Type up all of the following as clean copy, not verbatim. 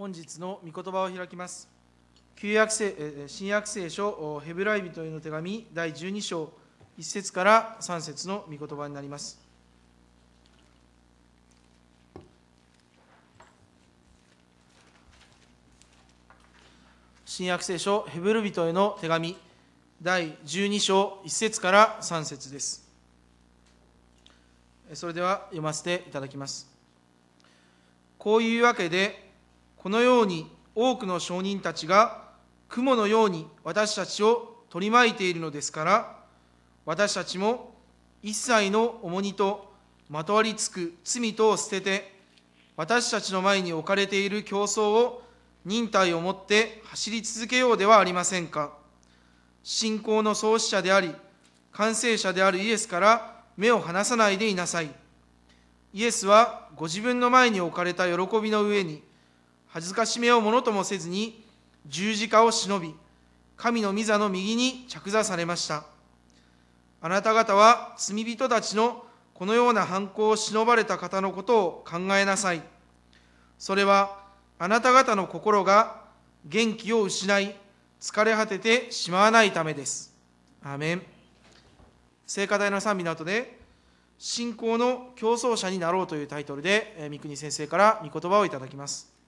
本日の御言葉を開きます。新約聖書ヘブライ人への手紙第12章1節から3節の御言葉になります。新約聖書ヘブル人への手紙第12章1節から3節です。それでは読ませていただきます。こういうわけで、このように多くの証人たちが雲のように私たちを取り巻いているのですから、私たちも一切の重荷とまとわりつく罪とを捨てて、私たちの前に置かれている競争を忍耐をもって走り続けようではありませんか。信仰の創始者であり、完成者であるイエスから目を離さないでいなさい。イエスはご自分の前に置かれた喜びの上に、恥ずかしめをものともせずに十字架を忍び、神の御座の右に着座されました。あなた方は罪人たちのこのような犯行を忍ばれた方のことを考えなさい。それはあなた方の心が元気を失い、疲れ果ててしまわないためです。アーメン。聖歌隊の賛美の後で、信仰の競争者になろうというタイトルで、三國先生から御言葉をいただきます。「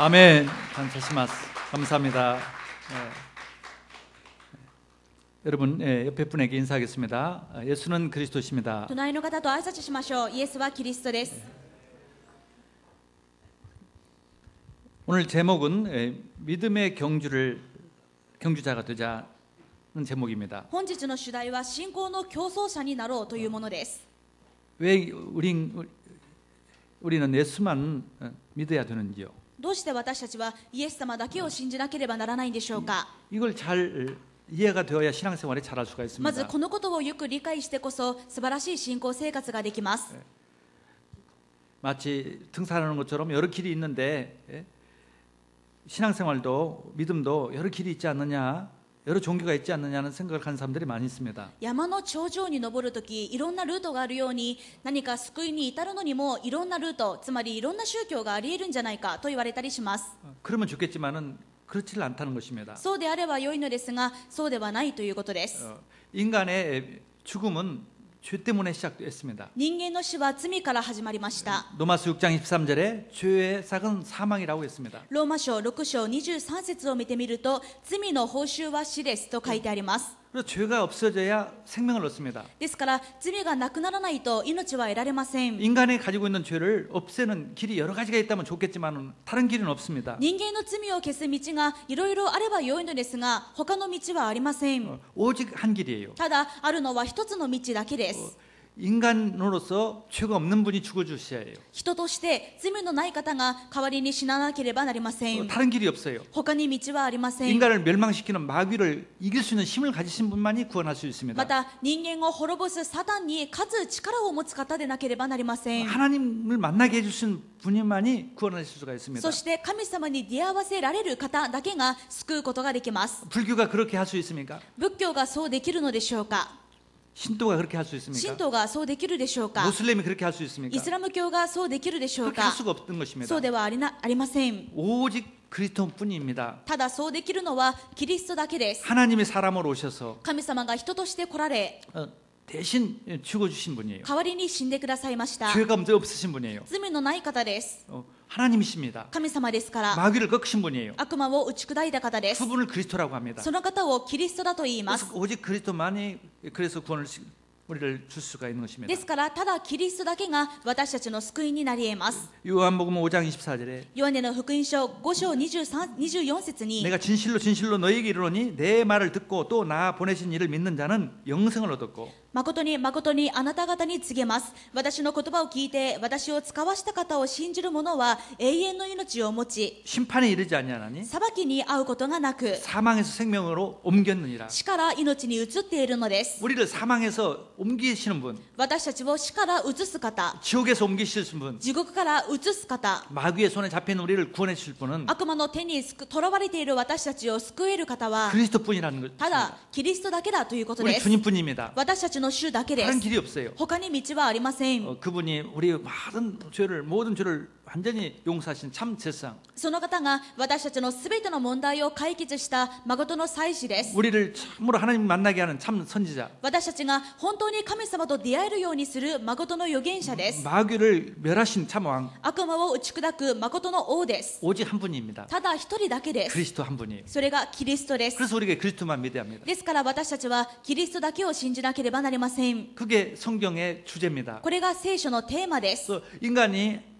아멘. 감사합니다. 감사합니다. 여러분, 옆에 분에게 인사하겠습니다. 예수는 그리스도십니다. 隣の方と挨拶しましょう。イエスはキリストです。 오늘 제목은 믿음의 경주자가 되자는 제목입니다. 本日の主題は信仰の競争者になろうというものです。 왜 우리는 예수만 믿어야 되는지요? どうして私たちはイエス様だけを信じなければならないんでしょうか。 이걸 잘 이해가 되어야 신앙생활에 잘할 수가 まず 있습니다. このことをよく理解してこそ素晴らしい信仰生活ができます。 마치 등산하는 것처럼 여러 길이 있는데 신앙생활도 믿음도 여러 길이 있지 않느냐, 여러 종교가 있지 않느냐는 생각을 하는 사람들이 많이 있습니다. 山の頂上に登るときいろんなルートがあるように、何か救いに至るのにもいろんなルート、つまりいろんな宗教があり得るんじゃないかと言われたりします。 그러면 좋겠지만은 그렇지 않다는 것입니다. そうであれば良いのですが、そうではないということです。 인간의 죽음은 죄 때문에 시작됐습니다. 人間の死は罪から始まりました。 로마서 6장 23절에 죄의 삭은 사망이라고 했습니다. ローマ書6章23節を見てみると、罪の報酬は死ですと書いてあります。 그래서 죄가 없어져야 생명을 얻습니다. ですから罪がなくならないと命は得られません。 인간이 가지고 있는 죄를 없애는 길이 여러 가지가 있다면 좋겠지만 다른 길은 없습니다. 人間の罪を消す道がいろいろあれば良いのですが、他の道はありません。 오직 한 길이에요. ただあるのは一つの道だけです。 인간으로서 죄가 없는 분이 죽어주셔야 해요. 人として罪のない方が代わりに死ななければなりません。 다른 길이 없어요. 他に道はありません。 인간을 멸망시키는 마귀를 이길 수 있는 힘을 가지신 분만이 구원할 수 있습니다. また人間を滅ぼすサタンに勝つ力を持つ方でなければなりません。 하나님을 만나게 해주신 분만이 구원하실 수가 있습니다. そして神様に出会わせられる方だけが救うことができます。 불교가 그렇게 할 수 있습니까? 仏教がそうできるのでしょうか。 신도가 그렇게 할 수 神 있습니까? 道がそうできるでしょうか。 모슬렘이 그렇게 할 수 イ 있습니까? スラム教がそうできるでしょう 그렇게 할 か。 수가 없던 것입니다. そうではありません。 오직 그리스도뿐입니다. ただそうできるのはキリストだけです。 하나님이 사람으로 오셔서 神様が人として来られ、 대신 죽어주신 분이에요. 代わりに死んでくださいました。 죄가 없으신 분이에요. 罪のない方です。 하나님이십니다. 神様ですから、 마귀를 꺾으신 분이에요. 悪魔を打ち砕いた方です。 그분을 그리스도라고 합니다. その方をキリストだと言います。 그래서 오직 그리스도만이 그래서 구원을 우리를 줄 수가 있는 것입니다. ですからただキリストだけが私たちの救いになり得ます。 요한복음 5장 24절에 ヨハネの福音書5章24節に、 내가 진실로 너희에게 이르노니 내 말을 듣고 또 나 보내신 이를 믿는 자는 영생을 얻었고 誠に誠にあなた方に告げます。私の言葉を聞いて私を使わした方を信じる者は永遠の命を持ち、 심판에 이르지 아니하나니 裁きに遭うことがなく、 사망에서 생명으로 옮겼느니라. 死から命に移っているのです。 우리를 사망에서 옮기시는 분, 私たちを死から移す方、 지옥에서 옮기실 분, 地獄から移す方、 마귀의 손에 잡힌 우리를 구원해 주실 분은 悪魔の手にとらわれている私たちを救える方は 그리스도뿐이라는 것입니다. ただキリストだけだということ 우리 です。 주님뿐입니다. 私私たちの主だけで 다른 す。 길이 없어요. 他に道はありません。 그분이 우리 모든 죄를 완전히 용서하신 참 제상. その方が私たちのすべての問題を解決した誠の祭司です。 우리를 참으로 하나님 만나게 하는 참 선지자. 私たちが本当に神様と出会えるようにする誠の預言者です。 마귀를 멸하신 참 왕. 悪魔を打ち砕く誠の王です。 오직 한 분입니다. ただ一人だけです。 그리스도 한 분이에요. それがキリストです。 그래서 우리가 그리스도만 믿어야 합니다. ですから私たちはキリストだけを信じなければなりません。 그게 성경의 주제입니다. これが聖書のテーマです。 그래서 인간이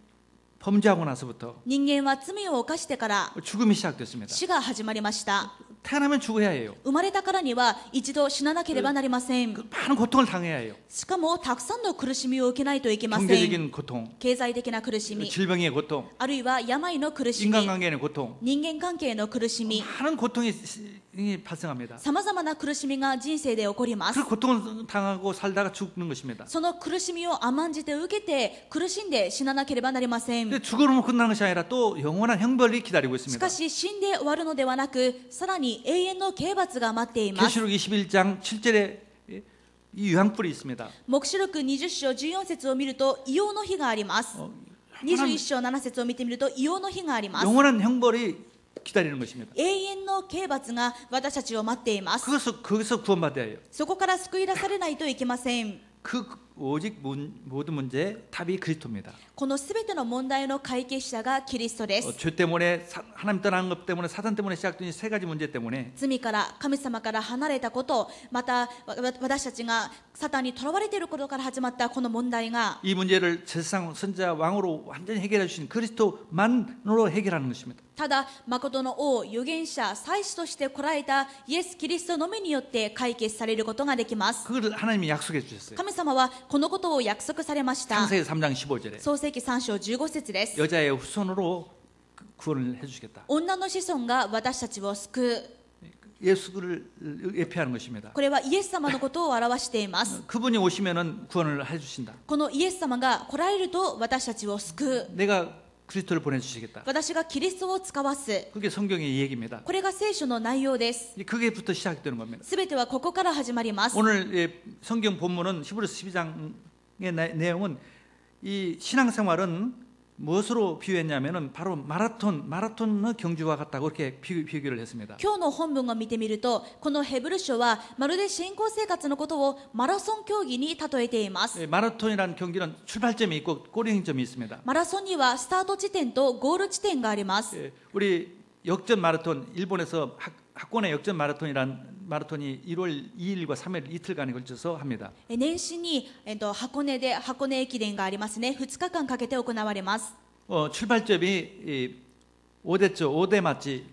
범죄하고 나서부터 人間は罪を犯してから 죽음이 시작됐습니다. 死が始まりました。 태어나면 죽어야 해요. 生まれたからには一度死ななければなりません。 많은 고통을 당해야 해요. しかもたくさんの苦しみを受けないといけません。 경제적인 고통, 経済的な苦しみ、 질병의 고통, あるいは病の苦しみ、 인간관계의 고통, 人間関係の苦しみ、 많은 고통이 발생합니다. さまざまな苦しみが人生で起こります。 그 고통을 당하고 살다가 죽는 것입니다. その苦しみを甘んじて受けて苦しんで死ななければなりません。 근데 죽으면 끝나는 것이 아니라 또 영원한 형벌이 기다리고 し 있습니다. かし死んで終わるのではなく、さらに永遠の刑罰が待っています。 계시록 21장 7절에 이 유황불이 있습니다. 黙示録20章14節を見ると異様の日があります。21章7節を見てみると異様の日があります。 영원한 형벌이 기다리는 것입니다. 永遠の刑罰が私たちを待っています。 거기서 구원받아야 해요. そこから救い出されないといけません。 그 모든 문제의 답이 그리스도입니다. このすべての問題の解決者がキリストです。 죄 때문에 하나님 떠난 것 때문에 사단 때문에 시작된 세 가지 문제 때문에 罪から神様から離れたこと、また私たちがサタンにとらわれていることから始まったこの問題が、 이 문제를 세상 선자 왕으로 완전히 해결해 주신 그리스도만으로 해결하는 것입니다. ただ誠の王、預言者、祭司として来られたイエス・キリストのみによって解決されることができます。 그걸 하나님이 약속해 주셨어요. 神様はこのことを約束されました。 창세기 3장 15절에 創世記3章15節です。 여자의 후손으로 구원을 해주시겠다. 女の子孫が私たちを救う。 예수를 예표하는 것입니다. これはイエス様のことを表しています。 그분이 오시면은 구원을 해주신다. このイエス様が来られると私たちを救う。 내가 그리스도를 보내주시겠다. 私がキリストを使わす。 그게 성경의 얘기입니다. これが聖書の内容です。 그게부터 시작되는 겁니다. すべてはここから始まります。 오늘 성경 본문은 히브리서 12장의 내용은 이 신앙생활은 무엇으로 비유했냐면은 바로 마라톤의 경주와 같다고 그렇게 비교를 했습니다. 今日の本文を見てみると、このヘブル書はまるで信仰生活のことをマラソン競技に例えています。 마라톤이라는 경기는 출발점이 있고 꼬리점이 있습니다. マラソンにはスタート地点とゴール地点があります。 우리 역전 마라톤, 일본에서 학원의 역전 마라톤이 1월 2일과 3일 이틀간에 걸쳐서 합니다. 年始に、箱根で箱根駅伝がありますね。2日間かけて行われます。 출발점이 오대町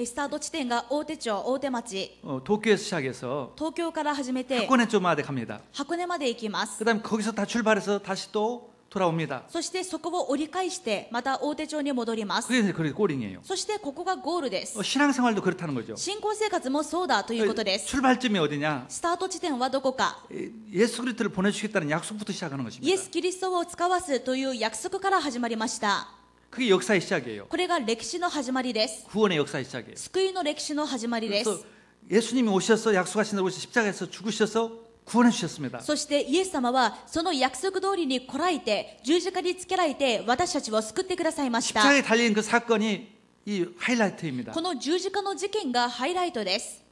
スタート地点が大手町、大手町、 도쿄에서 시작해서 東京から始めて 학원에 좀 마대 갑니다. 箱根まで行きます。 그다음 거기서 다 출발해서 다시 또 돌아옵니다. そしてそこを折り返してまた大手町に戻ります。 그게 골링이에요. そしてここがゴールです。 신앙생활도 그렇다는 거죠. 信仰生活もそうだということです。 출발점이 어디냐? スタート地点はどこか。 예수 그리스도를 보내주시겠다는 약속부터 시작하는 イエ 것입니다. ス・キリストを使わすという約束から始まりました。 그게 역사의 시작이에요. これが歴史の始まりです。 구원의 역사의 시작이에요. 救いの歴史の始まりで 그래서 す。 예수님이 오셔서 약속하신 대로 십자가에서 죽으셔서 구원해 주셨습니다. そしてイエス様はその約束通りに来られて十字架につけられて私たちを救ってくださいました。 십자가에 달린 그 사건이 이 하이라이트입니다. この十字架の事件がハイライトです。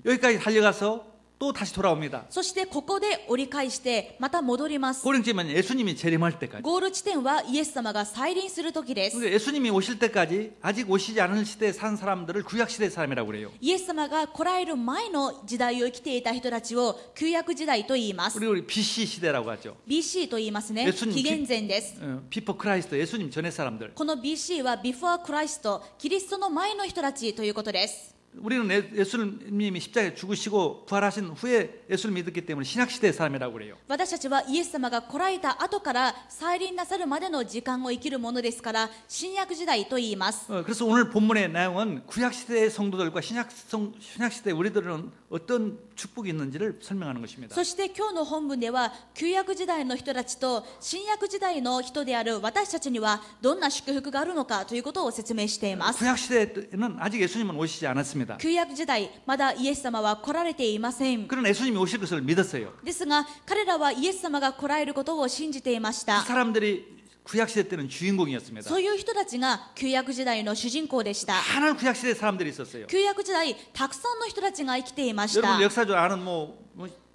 여기까지 달려가서 또 다시 돌아옵니다. そしてここで折り返してまた戻ります。 고령지만 예수님이 재림할 때까지. ゴール地点はイエス様が再臨する時です。 그러니까 예수님이 오실 때까지 아직 오시지 않은 시대에 산 사람들을 구약 시대 사람이라고 그래요. イエス様が来られる前の時代を生きていた人たちを旧約時代と言います。 우리 BC 시대라고 하죠. BC と言いますね。 예수님 紀元前です。 비포 크라이스트 예수님 전의 사람들. この BC は Before Christ、キリストの前の人たちということです。 우리는 예수님이 십자가에 죽으시고 부활하신 후에 예수를 믿었기 때문에 신약 시대의 사람이라고 그래요. 私たちはイエス様が来られた後から再臨なさるまでの時間を生きるものですから新約時代と言います。 그래서 오늘 본문의 내용은 구약 시대의 성도들과 신약 시대 우리들은 어떤 축복이 있는지를 설명하는 것입니다. そして今日の本文では旧約時代の人たちと新約時代の人である私たちにはどんな祝福があるのかということを説明しています。 구약 시대에는 아직 예수님은 오시지 않았습니다. 旧約時代まだイエス様は来られていません。 그러나 예수님이 오실 것을 믿었어요. ですが彼らはイエス様が来られることを信じていまし 그 た。 사람들이 구약 시대 때는 주인공이었습니다. そういう人たちが旧約時代の主人公でした。 많은 구약 시대 사람들이 있었어요. 旧約時代たくさんの人たちが生きていました。 여러분 역사적으로 아는 뭐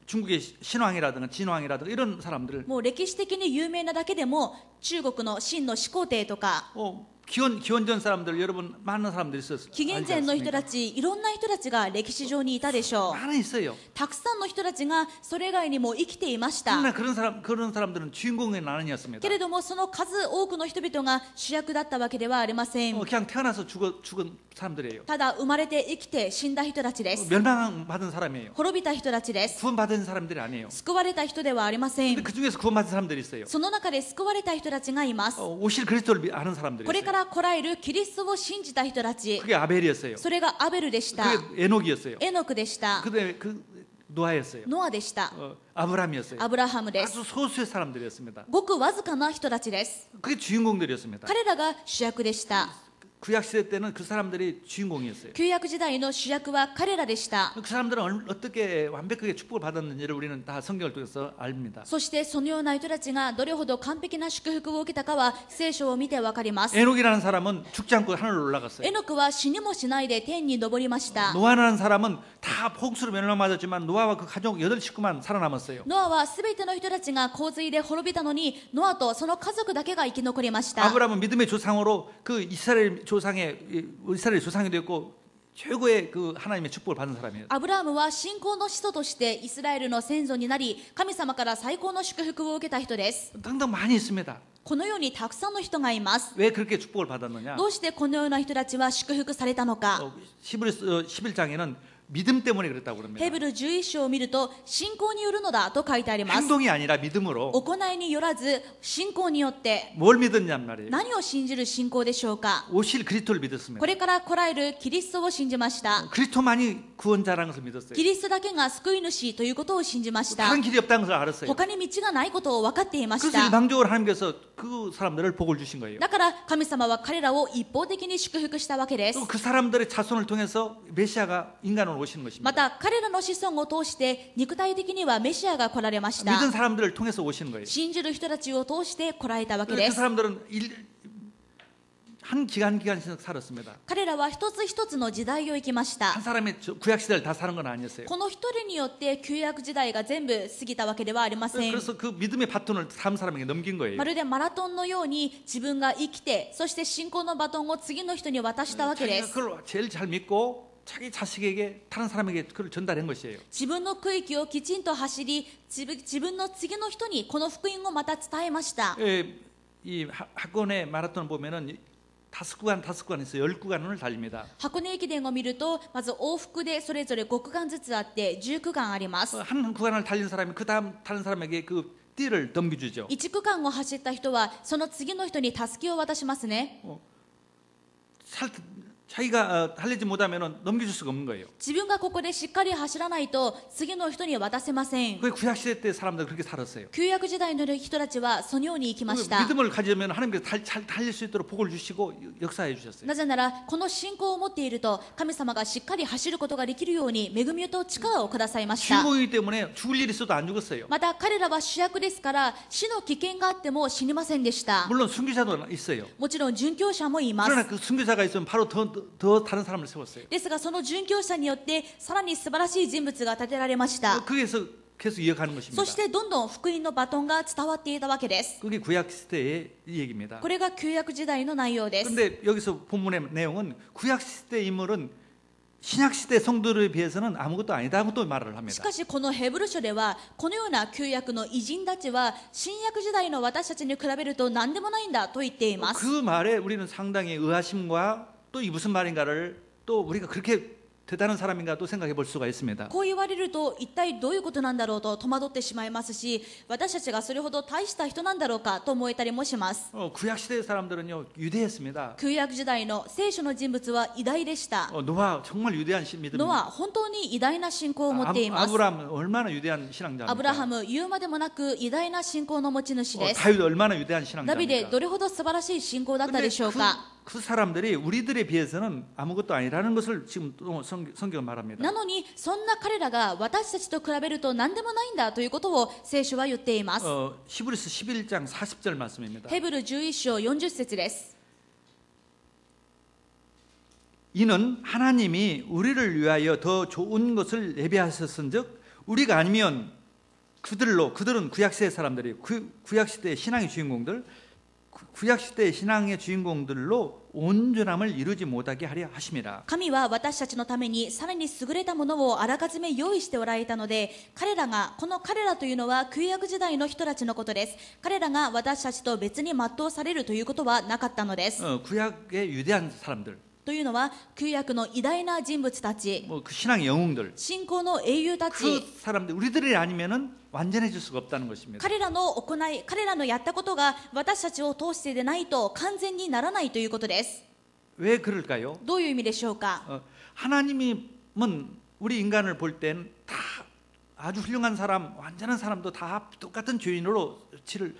중국의 신왕이라든가 진왕이라든가 이런 사람들을 もう歴史的に有名なだけでも中国の秦の始皇帝とか 기원전 사람들 여러분 많은 사람들이 있었어요. 紀元前の人たちいろんな人たちが歴史上にいたでしょう。 많이 있어요. たくさんの人たちがそれ以外にも生きていました。 그러나 그런 사람들은 주인공이 아니었습니다. けれどもその数多くの人々が主役だったわけではありません。 그냥 태어나서 죽은 사람들이에요. ただ生まれて生きて死んだ人たちです。 멸망받은 사람이에요. 滅びた人たちです。 구원받은 사람들이 아니에요. 救われた人ではありません。 근데 그 중에서 구원받은 사람들이 있어요. その中で救われた人たちがいます。 오실 그리스도를 아는 사람들이 これ 있어요. から来られるキリストを信じた人たち、 그게 아벨이었어요. それがアベルでした。 그게 에녹이었어요. エノクでした。 그다음에 그 노아였어요. ノアでした。 아브라함이었어요. アブラハムです。 아주 소수의 사람들이었습니다. ごくわずかな人たちです。 그게 주인공들이었습니다. 彼らが主役でした。 구약 시대 때는 그 사람들이 주인공이었어요. 旧約時代の主役は彼らでした。 그 사람들은 어떻게 완벽하게 축복을 받았는지를 우리는 다 성경을 통해서 압니다. そしてそのような人たちがどれほど完璧な祝福を受けたかは聖書を見てわかります。 에녹이라는 사람은 죽지 않고 하늘로 올라갔어요. エノクは死にもしないで天に昇りました。 노아라는 사람은 다 폭수로 멸망맞았지만 노아와 그 가족 8식구만 살아남았어요. ノアはすべての人たちが洪水で滅びたのに、ノアとその家族だけが生き残りました。 아브라함은 믿음의 조상으로 그 이스라엘 조상이 되었고 최고의 그 하나님의 축복을 받은 사람이에요. アブラハムは信仰の始祖としてイスラエルの先祖になり、神様から最高の祝福を受けた人です。 등등 많이 있습니다. このようにたくさんの人がいます。 왜 그렇게 축복을 받았느냐? どうしてこのような人たちは祝福されたのか。 히브리서 11장에는 믿음 때문에 그랬다고 그럽니다. ヘブル11章を見ると、信仰によるのだと書いてあります。 행동이 아니라 믿음으로 行いによらず信仰によって。 뭘 믿었냔 말이에요. 何を信じる信仰でしょうか。 오실 그리스도를 믿었습니다. これから来られるキリストを信じました。 그리스도만이 구원자라는 것을 믿었어요. キリストだけが救い主ということを信じました。 다른 길이 없다는 것을 알았어요. 他に道がないことを分かっていまし 그래서 た。 일방적으로 하나님께서 그 사람들을 복을 주신 거예요. だから神様は彼らを一方的に祝福したわけです。 또 그 사람들의 자손을 통해서 메시아가 인간으로 오시는 것입니다. また彼らの子孫を通して肉体的にはメシアが来られました。 믿은 사람들을 통해서 오시는 거예요. 信じる人たちを通して来られたわけ 그 です。 사람들은 한 기간씩 살았습니다. 彼らは一つ一つの時代を生きました。 한 사람의 구약 시대를 다 사는 건 아니었어요. この一人によって旧約時代が全部過ぎたわけではありません。 그래서 그 믿음의 바톤을 다음 사람에게 넘긴 거예요. まるでマラトンのように自分が生きて、そして信仰のバトンを次の人に渡したわけで 자기가 す。 그걸 제일 잘 믿고 자기 자식에게 다른 사람에게 그걸 전달한 것이에요. 自分の区域をきちんと走り、自分の次の人にこの福音をまた伝えました。 이 학원의 마라톤 보면은 5구간에서 10구간을 달립니다. 箱根駅伝を見ると、まず往復でそれぞれ5区間ずつあって10区間あります。 한 구간을 달린 사람이 그 다음 다른 사람에게 그 띠를 넘겨주죠. 1区間を走った人はその次の人にたすきを渡しますね。 자기가 달리지 못하면 넘겨줄 수가 없는 거예요. 自分がここでしっかり走らないと次の人に渡せません。 그 구약 시대 때 사람들 그렇게 살았어요. 旧約時代の人たちはそのように生きました。 믿음을 가지면 하나님께서 잘 달릴 수 있도록 복을 주시고 역사해 주셨어요. なぜならこの信仰を持っていると神様がしっかり走ることができるように恵みと力をくださいました。 주인공이기 때문에 죽을 일이 있어도 안 죽었어요. また彼らは主役ですから死の危険があっても死にませんでした。 물론 순교자도 있어요. もちろん殉教者もいま 그러나 す。 그 순교자가 있으면 바로 더 다른 사람을 세웠어요. ですがその殉教者によってさらに素晴らしい人物が立てられました。 그게서 계속 이어가는 것입니다. そしてどんどん福音のバトンが伝わっていたわけです。 그게 구약 시대의 이 얘기입니다. これが旧約時代の内容です。 그런데 여기서 본문의 내용은 구약 시대 인물은 신약 시대 성도들에 비해서는 아무것도 아니다고 또 말을 し 합니다. かしこのヘブル書ではこのような旧約の偉人たちは新約時代の私たちに比べると何でもないんだと言っています。 그 말에 우리는 상당히 의아심과 또 이 무슨 말인가를 또 우리가 그렇게 대단한 사람인가 또 생각해 볼 수가 있습니다. こう言われると一体どういうことなんだろうと戸惑ってしまいますし、私たちがそれほど大した人なんだろうかと思えたりもします。 구약 시대 사람들은요 유대했습니다. 旧約時代の聖書の人物は偉大でした。 노아 정말 위대한 믿음. ノア本当に偉大な信仰を持っています。 아브라함 얼마나 위대한 アブラハ 신앙자입니까? ム言うまでもなく偉大な信仰の持ち主です。 다윗 얼마나 위대한 ダビデ 신앙자입니까? どれほど素晴らしい信仰だったでしょう 그, か。 그 사람들이 우리들에 비해서는 아무것도 아니라는 것을 지금 또 성경은 말합니다. なのにそんな彼らが私たちと比べると何でもないんだということを聖書は言っています。 히브리서 11장 40절 말씀입니다. ヘブル11章40節です。 이는 하나님이 우리를 위하여 더 좋은 것을 예비하셨은즉 우리가 아니면 그들은 구약시대 사람들이 구약시대의 신앙의 주인공들 구약시대의 신앙의 주인공들로 온전함을 이루지 못하게 하려 하심이라. 神は私たちのためにさらに優れたものをあらかじめ用意しておられたので、彼らというのは旧約時代の人たちのことです。彼らが私たちと別に全うされるということはなかったのです。 구약의 위대한 사람들 というのは旧約の偉大な人物たち、 그 신앙의 영웅들 信仰の英雄た 그 ち、 사람들 우리들이 아니면은 완전해질 수가 없다는 것입니다. 彼らの行い、彼らのやったことが私たちを通してでないと完全にならないということです。 왜 그럴까요? どういう意味でしょうか。 하나님은 우리 인간을 볼 땐 다 아주 훌륭한 사람, 완전한 사람도 다 똑같은 죄인으로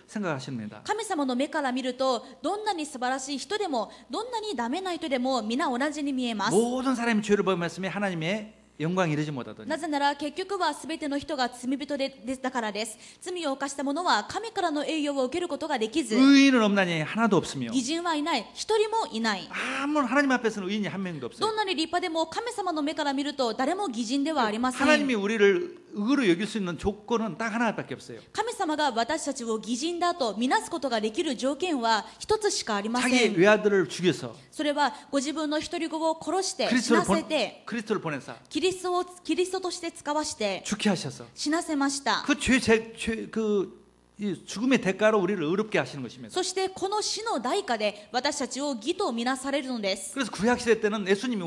생각하십니다. 神様の目から見ると、どんなに素晴らしい人でも、どんなにダメな人でも皆同じに見えます。 모든 사람이 죄를 범했으면 하나님의 영광에 이르지 못하더니 なぜなら結局は全ての人が罪人だからです。罪を犯した者は神からの栄誉を受けることができず、 의인은 없나니 하나도 없으며 義人はいない、一人もいない。 아무런 하나님 앞에서는 의인이 한 명도 없어요. どんなに立派でも神様の目から見ると誰も義人ではありません。 하나님이 우리를 의로 여길 수 있는 조건은 딱 하나밖에 없어요. 神様が私たちを義人だとみなすことができる条件は一つしかありませ 자기 ん。 외아들을 죽여서 それはご自分の一人子を殺して死なせて、 그리스도를 보내사 キリストとして使わして 죽게 하셔서 死なせました。 이 죽음의 대가로 우리를 의롭게 하시는 것입니다. そしてこの死の代価で私たちを義とみなされるのです。 그래서 구약 시대 때는 예수님이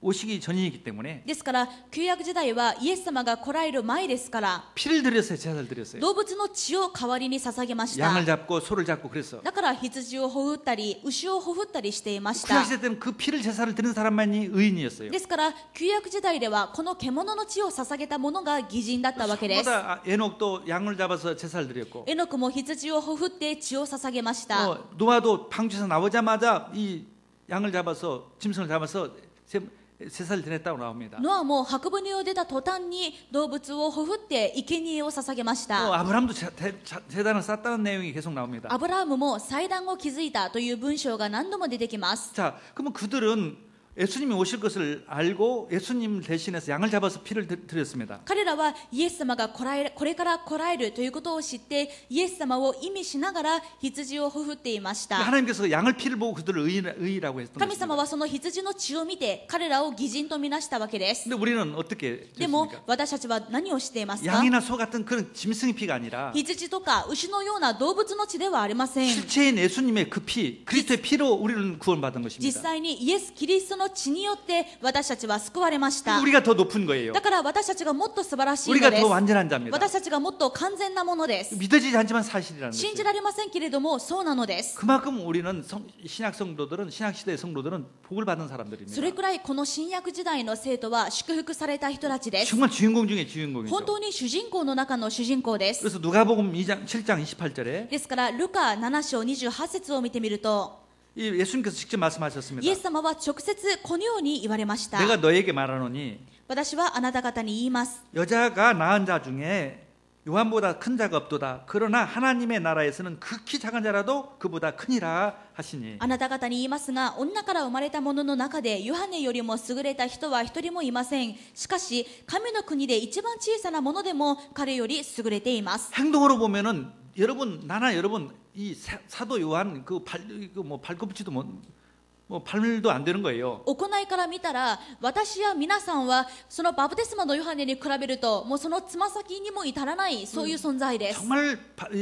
오시기 전이기 때문에 ですから旧約時代はイエス様が来られる前ですから 피를 드렸어요, 제사를 드렸어요. 動物の血を代わりに捧げました。 양을 잡고 소를 잡고 그랬어. だから羊をほふったり牛をほふったりしていまし 구약 た。 시대 때는 그 피를 제사를 드린 사람만이 의인이었어요. ですから旧約時代ではこの獣の血を捧げた者が義人だったわけです。 보다 에녹도 양을 잡아서 제사를 드렸고 エノクも羊をほふって血を捧げました。 노아도 방주에서 나오자마자 이 양을 잡아서 짐승을 잡아서 제사를 드렸다고 나옵니다. ノアも白船を出た途端に動物をほふって生贄を捧げました。 아브라함도 제단을 쌓았다는 내용이 계속 나옵니다. アブラハムも祭壇を築いたという文章が何度も出てきます。 자, 그러면 그들은 예수님이 오실 것을 알고 예수님 대신해서 양을 잡아서 피를 드렸습니다. 彼らはイエス様がこれから来られるということを知ってイエス様を意味しながら羊をほふっていました。 하나님께서 양을 피를 보고 그들을 의라고 했던 神様 것입니다. はその羊の血を見て彼らを義人とみなしたわけです。 근데 우리는 어떻게 でも 됐습니까? 私たちは何をしていますか？ 양이나 소 같은 그런 짐승의 피가 아니라 羊とか牛のような動物の血ではありません。 실체인 예수님의 그 피, 그리스도의 피로 우리는 구원받은 実 것입니다. 際にイエス・キリストの血によって私たちは救われました。 우리가 더 높은 거예요. だから私たちがもっと素晴らしいの 우리가 で 더 す。 완전한 자입니다. 私たちがもっと完全なものです。 믿어지지 않지만 사실이라는 信 거죠. じられませんけれどもそうなのです。 그만큼 우리는 신약 성도들은 신약 시대의 성도들은 복을 받은 それ 사람들입니다. くらいこの新約時代の生徒は祝福された人たちです。 정말 주인공 중에 本 주인공이죠. 当に主人公の中の主人公です。 그래서 누가복음 7장 28절에 ですからルカ7章28節を見てみると 예수님께서 직접 イ 말씀하셨습니다. エス様は直接このように言われました。 내가 너에게 말하노니 私はあなた方に言います。 여자가 낳은 자 중에 요한보다 큰 자가 없도다. 그러나 하나님의 나라에서는 극히 작은 자라도 그보다 크니라 하시니. あなた方に言いますが、女から生まれた者の中でヨハネよりも優れた人は一人もいません。しかし神の国で一番小さなものでも彼より優れています。 행동으로 보면은 나나 여러분 이 사도 요한 발꿈치도 발물도 안 되는 거예요. 行いから見たら私や皆さんはそのバプテスマのヨハネに比べるともうそのつま先にも至らないそういう存在です。 정말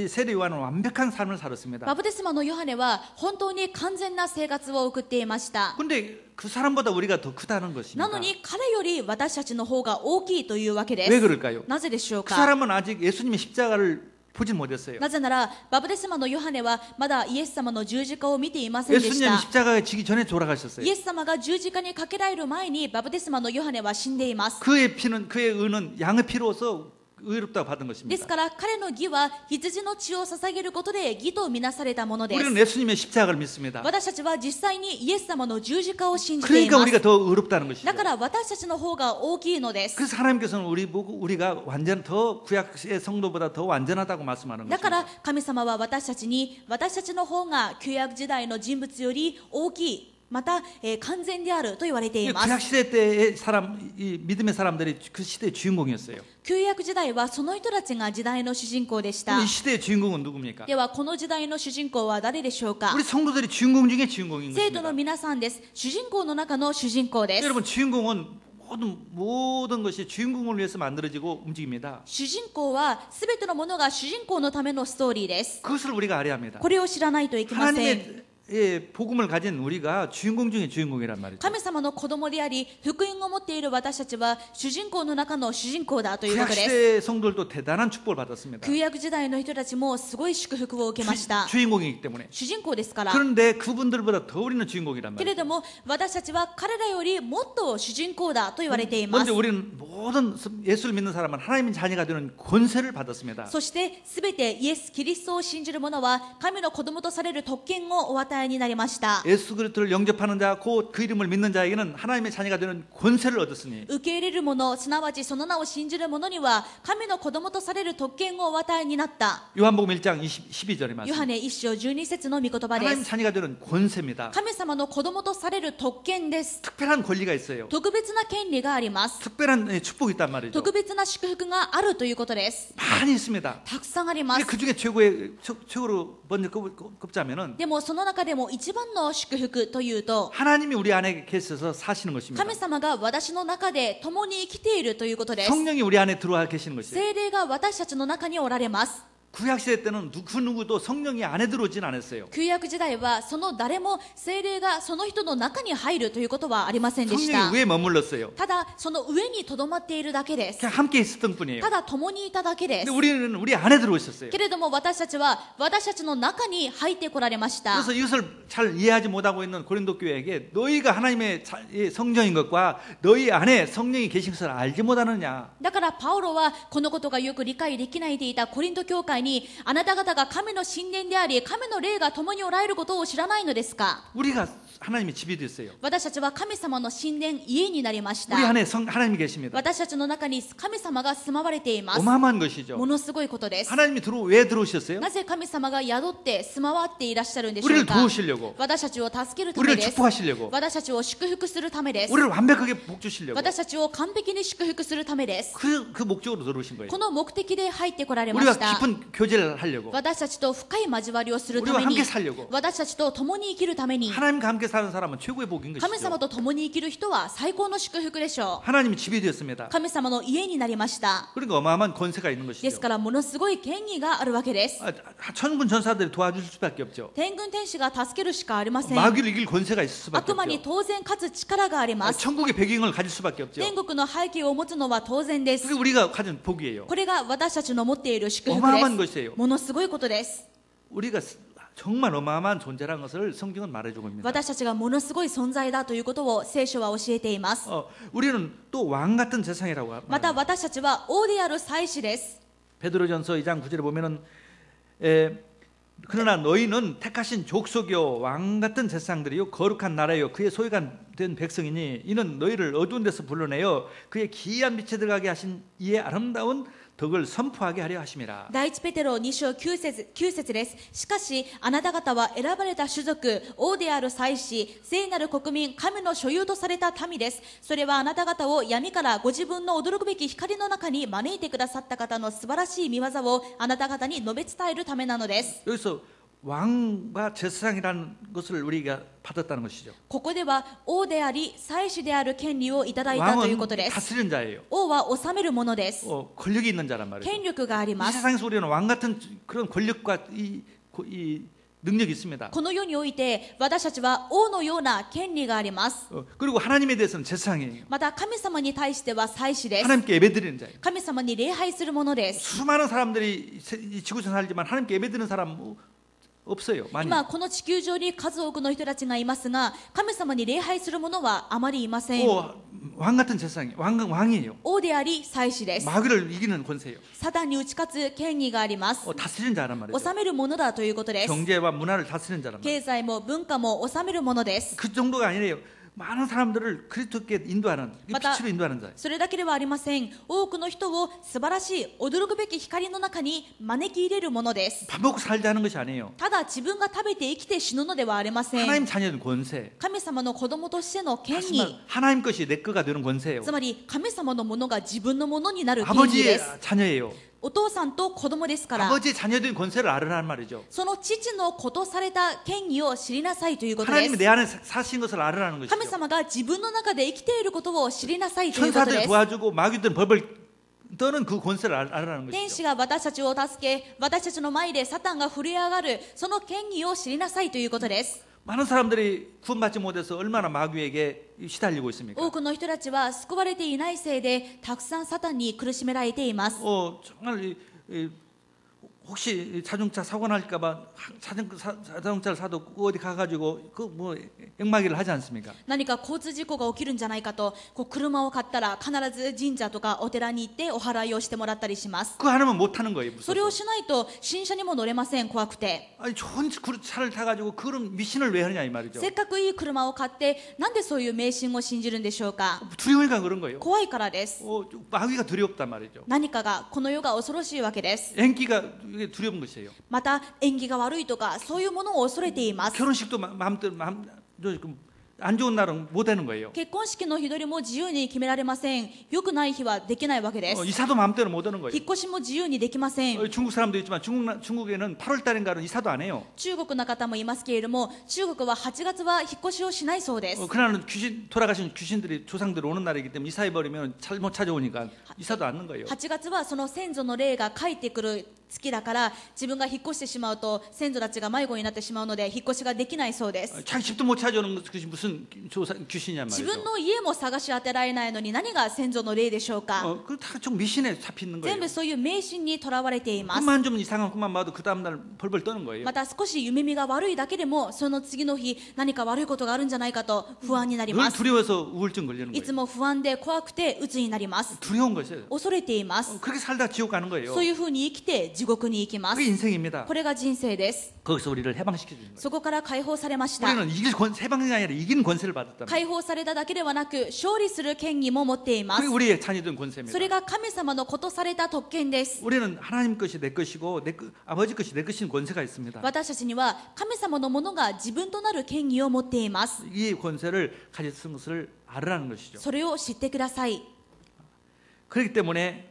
세례 요한은 완벽한 삶을 살았습니다. バプテスマのヨハネは本当に完全な生活を送っていました。 근데 그 사람보다 우리가 더 크다는 な 것입니다. のに彼より私たちの方が大きいというわけで 왜 す。 그럴까요? なぜでしょう 그 か。 사람은 아직 예수님의 십자가를 보지 못했어요. なぜならバプテスマのヨハネはまだイエス様の十字架を見ていませんでし 예수님이 た。 십자가에 지기 전에 돌아가셨어요. イエス様が十字架にかけられる前にバプテスマのヨハネは死んでいます。 그의 의는 양의 피로서 의롭다고 받은 です 것입니다. から彼の義は羊の血を捧げることで義とみなされたもので 우리는 す。 예수님의 십자가를 믿습니다. 私たちは実際にイエス様の十字架を信じてい 그러니까 ま 우리가 す。 더 의롭다는 것이죠. だから私たちの方が大きいのです。 그래서 하나님께서는 우리가 더 구약의 성도보다 더 완전하다고 말씀하는 だから 것입니다. 神様は私たちに私たちの方が旧約時代の人物より大きいまた、完全であると言われています。 구약 시대 때의 이 믿음의 사람들이 그 시대의 주인공이었어요. 旧約時代はその人たちが時代の主人公でした。 이 시대의 주인공은 누굽니까? ではこの時代の主人公は誰でしょうか。 우리 성도들이 주인공 중에 주인공인 生徒の 것입니다. 皆さんです。主人公の中の主人公です。 여러분 주인공은 모든 것이 주인공을 위해서 만들어지고 움직입니다. 主人公は全てのものが主人公のためのストーリーです。 그것을 우리가 알아야 합니다. これを知らないといけません。 하나님의 복음을 가진 우리가 주인공 중에 주인공이란 말이죠. 神様の子供であり福音を持っている私たちは主人公の中の主人公だということです。 구약시대 성도들도 대단한 축복을 받았습니다. 旧約時代の人たちもすごい祝福を受けました。 주인공이기 때문에. 主人公ですから。 그런데 그분들보다 더 우리는 주인공이란 けれ 말이죠. ども私たちは彼らよりもっと主人公だと言われています。 먼저 우리는 모든 예수를 믿는 사람은 하나님의 자녀가 되는 권세를 받았습니다. そしてすべてイエス・キリストを信じる者は神の子供とされる特権をお与えになりました。 예수 그리스도를 영접하는 자, 곧 그 이름을 믿는 자에게는 하나님의 자녀가 되는 권세를 얻었으니 受け入れる者、すなわちその名を信じる者には神の子供とされる特権をお与えになった。 요한복음 1장 12절에 ヨ 말씀. ハネ1章12節の御言葉で 하나님 す。 자녀가 되는 권세입니다. 神様の子供とされる特権です。 특별한 권리가 있어요. 特別な権利があります。 특별한 축복이 있단 말이죠. 特別な祝福があるということです。 많이 있습니다. たくさんあります。 그 중에 최고로 먼저 꼽자면은 でもその中でも一番の祝福というと 하나님이 우리 안에 계셔서 사시는 것입니다. 神様が私の中で共に生きているということです。 성령이 우리 안에 들어와 계시는 것이에요. 聖霊が私たちの中におられます。 구약시대 때는 누구도 성령이 안에 들어오진 않았어요. 旧約時代はその誰も聖霊がその人の中に入るということはありませんでした。 성령이 위에 머물렀어요. ただその上にとどまっているだけです。 그냥 함께 있었던 뿐이에요. ただ共にいただけで 근데 す。 우리는 우리 안에 들어오셨어요. けれども私たちは私たちの中に入ってこられました。 그래서 이것을 잘 이해하지 못하고 있는 고린도 교회에게 너희가 하나님의 성령인 것과 너희 안에 성령이 계신 것을 알지 못하느냐. だからパウロはこのことがよく理解できないでいたコリント教会にあなた方が神の神殿であり神の霊が共におられることを知らないのですか。 우리가 하나님의 집이 됐어요. 私たちは神様の神殿家になりました。 우리 안에 하나님이 계십니다. 私たちの中に神様が住まわれています。 어마어마한 것이죠. ものすごいことです。 하나님이 왜 들어오셨어요? なぜ神様が宿って住まわっていらっしゃるんでしょ 우리를 うか。 도우시려고 私たちを助けるため 우리를 です。 축복하시려고 私たちを祝福するためです。 우리를 완벽하게 복주시려고 私たちを完璧に祝福するためです。 그 목적으로 들어오신 거예요. この目的で入ってこられま 우리가 した。 깊은 교제를 하려고 私たちと深い交わりをするた 우리와 めに 함께 살려고 私たちと共に生きるために 하나님과 함께 사는 사람은 최고의 복인 神様 것이죠. と共に生きる人は最高の祝福でしょ 하나님이 집이 되었습니다. う。神様の家になりました。 그러니까 어마어마한 권세가 있는 です 것이죠. からものすごい権威があるわけです。 천군 전사들이 도와줄 수밖에 없죠. 天軍天使が助けるしかありません。 마귀를 이길 권세가 있을 수밖에 悪魔に 없죠. 当然勝つ力があります。 천국의 배경을 가질 수밖에 없죠. 天国の背景を持つのは当然です。 그게 우리가 가진 복이에요. これが私たちの持っている祝福 어마어마한 です。 것이에요. ものすごいことです。 우리가 정말 어마어마한 존재라는 것을 성경은 말해주고 있습니다. 私たちがものすごい存在だということを聖書は教えています。 우리는 또 왕 같은 재상이라고 합니다. また私たちは王である祭司です。 베드로전서 2장 9절에 보면은 그러나 너희는 택하신 족속이요 왕 같은 제사장들이요 거룩한 나라요 그의 소유가 된 백성이니 이는 너희를 어두운 데서 불러내어 그의 기이한 빛에 들어가게 하신 이의 아름다운 덕을 선포하게 하려 하심이라. 第一ペテロ2章9節です。しかしあなた方は選ばれた種族、王である祭司、聖なる国民、神の所有とされた民です。それはあなた方を闇からご自分の驚くべき光の中に招いてくださった方の素晴らしい見業をあなた方に述べ伝えるためなのです。 여기서 왕과 제사장이라는 것을 우리가 받았다는 것이죠. ここでは王であり祭司である権利をいただいたということで 왕은 す。 다스리는 자예요. 王は治めるものです。 권력이 있는 자란 말이죠. 権力があり 이 ます。 세상에서 우리는 왕 같은 그런 권력과 이 능력이 있습니다. この世において私たちは王のような権利があります。 그리고 하나님에 대해서는 제사장이에요. また神様に対しては祭司です。 하나님께 예배드리는 자예요. 神様に礼拝するものです。 수많은 사람들이 이 지구에서 살지만 하나님께 예배드리는 사람 없어요. 많이. 今この地球上に数多くの人たちがいますが神様に礼拝する者はあまりいません。 왕 같은 제사장이 왕이에요. 王であり祭司です。 마귀를 이기는 권세예요. サタンに打ち勝つ権威があります。 다스리는 자란 말이죠. 治めるものだということです。 경제와 문화를 다스리는 자란 말이에요. 経済も文化も治めるものです。 그 정도가 아니래요. 많은 사람들을 그리스도께 인도하는 빛으로 인도하는 자예요. それだけではありません。多くの人を素晴らしい驚くべき光の中に招き入れるものです。 밥 먹고 살자 하는 것이 아니에요. ただ自分が食べて生きて死ぬのではありません。 하나님 자녀된 권세. 神様の子供としての権 하지만 威、 하나님 것이 내 거가 되는 권세예요. つまり神様のものが自分のものになる権威で 아버지의 す。 자녀예요. お父さんと子供ですから、 아버지의 자녀된 권세를 알으라는 말이죠. その父の子とされた権威を知りなさいということで 하나님이 す。 내 안에 사신 것을 알으라는 것이죠. 神様が自分の中で生きていることを知りなさいということ 천사들 です。 도와주고 마귀들 법을 떠는 그 권세를 알으라는 天 것이죠. 使が私たちを助け、私たちの前でサタンが震え上がる、その権威を知りなさいということです。 많은 사람들이 구원받지 못해서 얼마나 마귀에게 시달리고 있습니까? 多くの人たちは救われていないせいでたくさんサタンに苦しめられています。 정말 혹시 자동차 사고 날까봐 자동차를 사도 어디 가가지고 그 뭐 액막이를 하지 않습니까? 何か交通事故が起きるんじゃないかとこう車を買ったら必ず神社とかお寺に行ってお祓いをしてもらったりします。 그거 안 하면 못 타는 거예요. それをしないと新車にも乗れません。怖くて。 아니 좋은 차를 타가지고 그런 미신을 왜 하느냐 이 말이죠. せっかくいい車を買ってなんでそういう迷信を信じるんでしょうか。 두려우니까 그런 거예요. 怖いからです。 마귀가 두렵단 말이죠. 何かがこの世が恐ろしいわけです。 엔기가 이게 두려운 것이에요. また縁起が悪いとかそういうものを恐れています。 결혼식도 마음대로 안 좋은 날은 못 되는 거예요. 結婚式の日取りも自由に決められません。良くない日はできないわけです。 이사도 마음대로 못 하는 거예요. 引っ越しも自由にできません。 중국 사람도 있지만 중국에는 8월 달인가는 이사도 안 해요. 中国の方もいますけれども、中国は8月は引っ越しをしないそうです。 그날은 돌아가신 귀신들이 조상들이 오는 날이기 때문에 이사해버리면 잘못 찾아오니까 이사도 않는 거예요. 8月はその先祖の霊が帰ってくる月だから自分が引っ越してしまうと先祖たちが迷子になってしまうので引っ越しができないそうです。 자기 집도 못 찾아오는 것이 무슨 귀신이란 自 말이죠. 分の家も探し当てられないのに何が先祖の霊でしょうか。 그 다 좀 미신에 잡히는 거예요. 全部そういう迷信にとらわれています。 꿈만 좀 이상한 꿈만 봐도 그 다음 날 벌벌 떠는 거예요. また少し夢見が悪いだけでもその次の日何か悪いことがあるんじゃないかと不安になり 늘 ます。 두려워서 우울증 걸리는 いつ 거예요. も不安で怖くて鬱になります。 두려운 것이에요. 恐れています。 그렇게 살다 지옥 가는 거예요. そういうふうに生きて地獄に行きます。 그게 인생입니다. これが人生です。 거기서 우리를 해방시켜 주는 거예요. そこから解放されました。 우리는 해방이 아니라 이기는 권세를 받았다. 解放されただけではなく勝利する権利も持っています。 그게 우리의 자녀된 권세입니다. それが神様のことされた特権です。 우리는 하나님 것이 내 것이고 아버지 것이 내 것인 권세가 있습니다. 私たちには神様のものが自分となる権利を持っています。 이 권세를 가졌은 것을 알으라는 것이죠. それを知ってください。 그렇기 때문에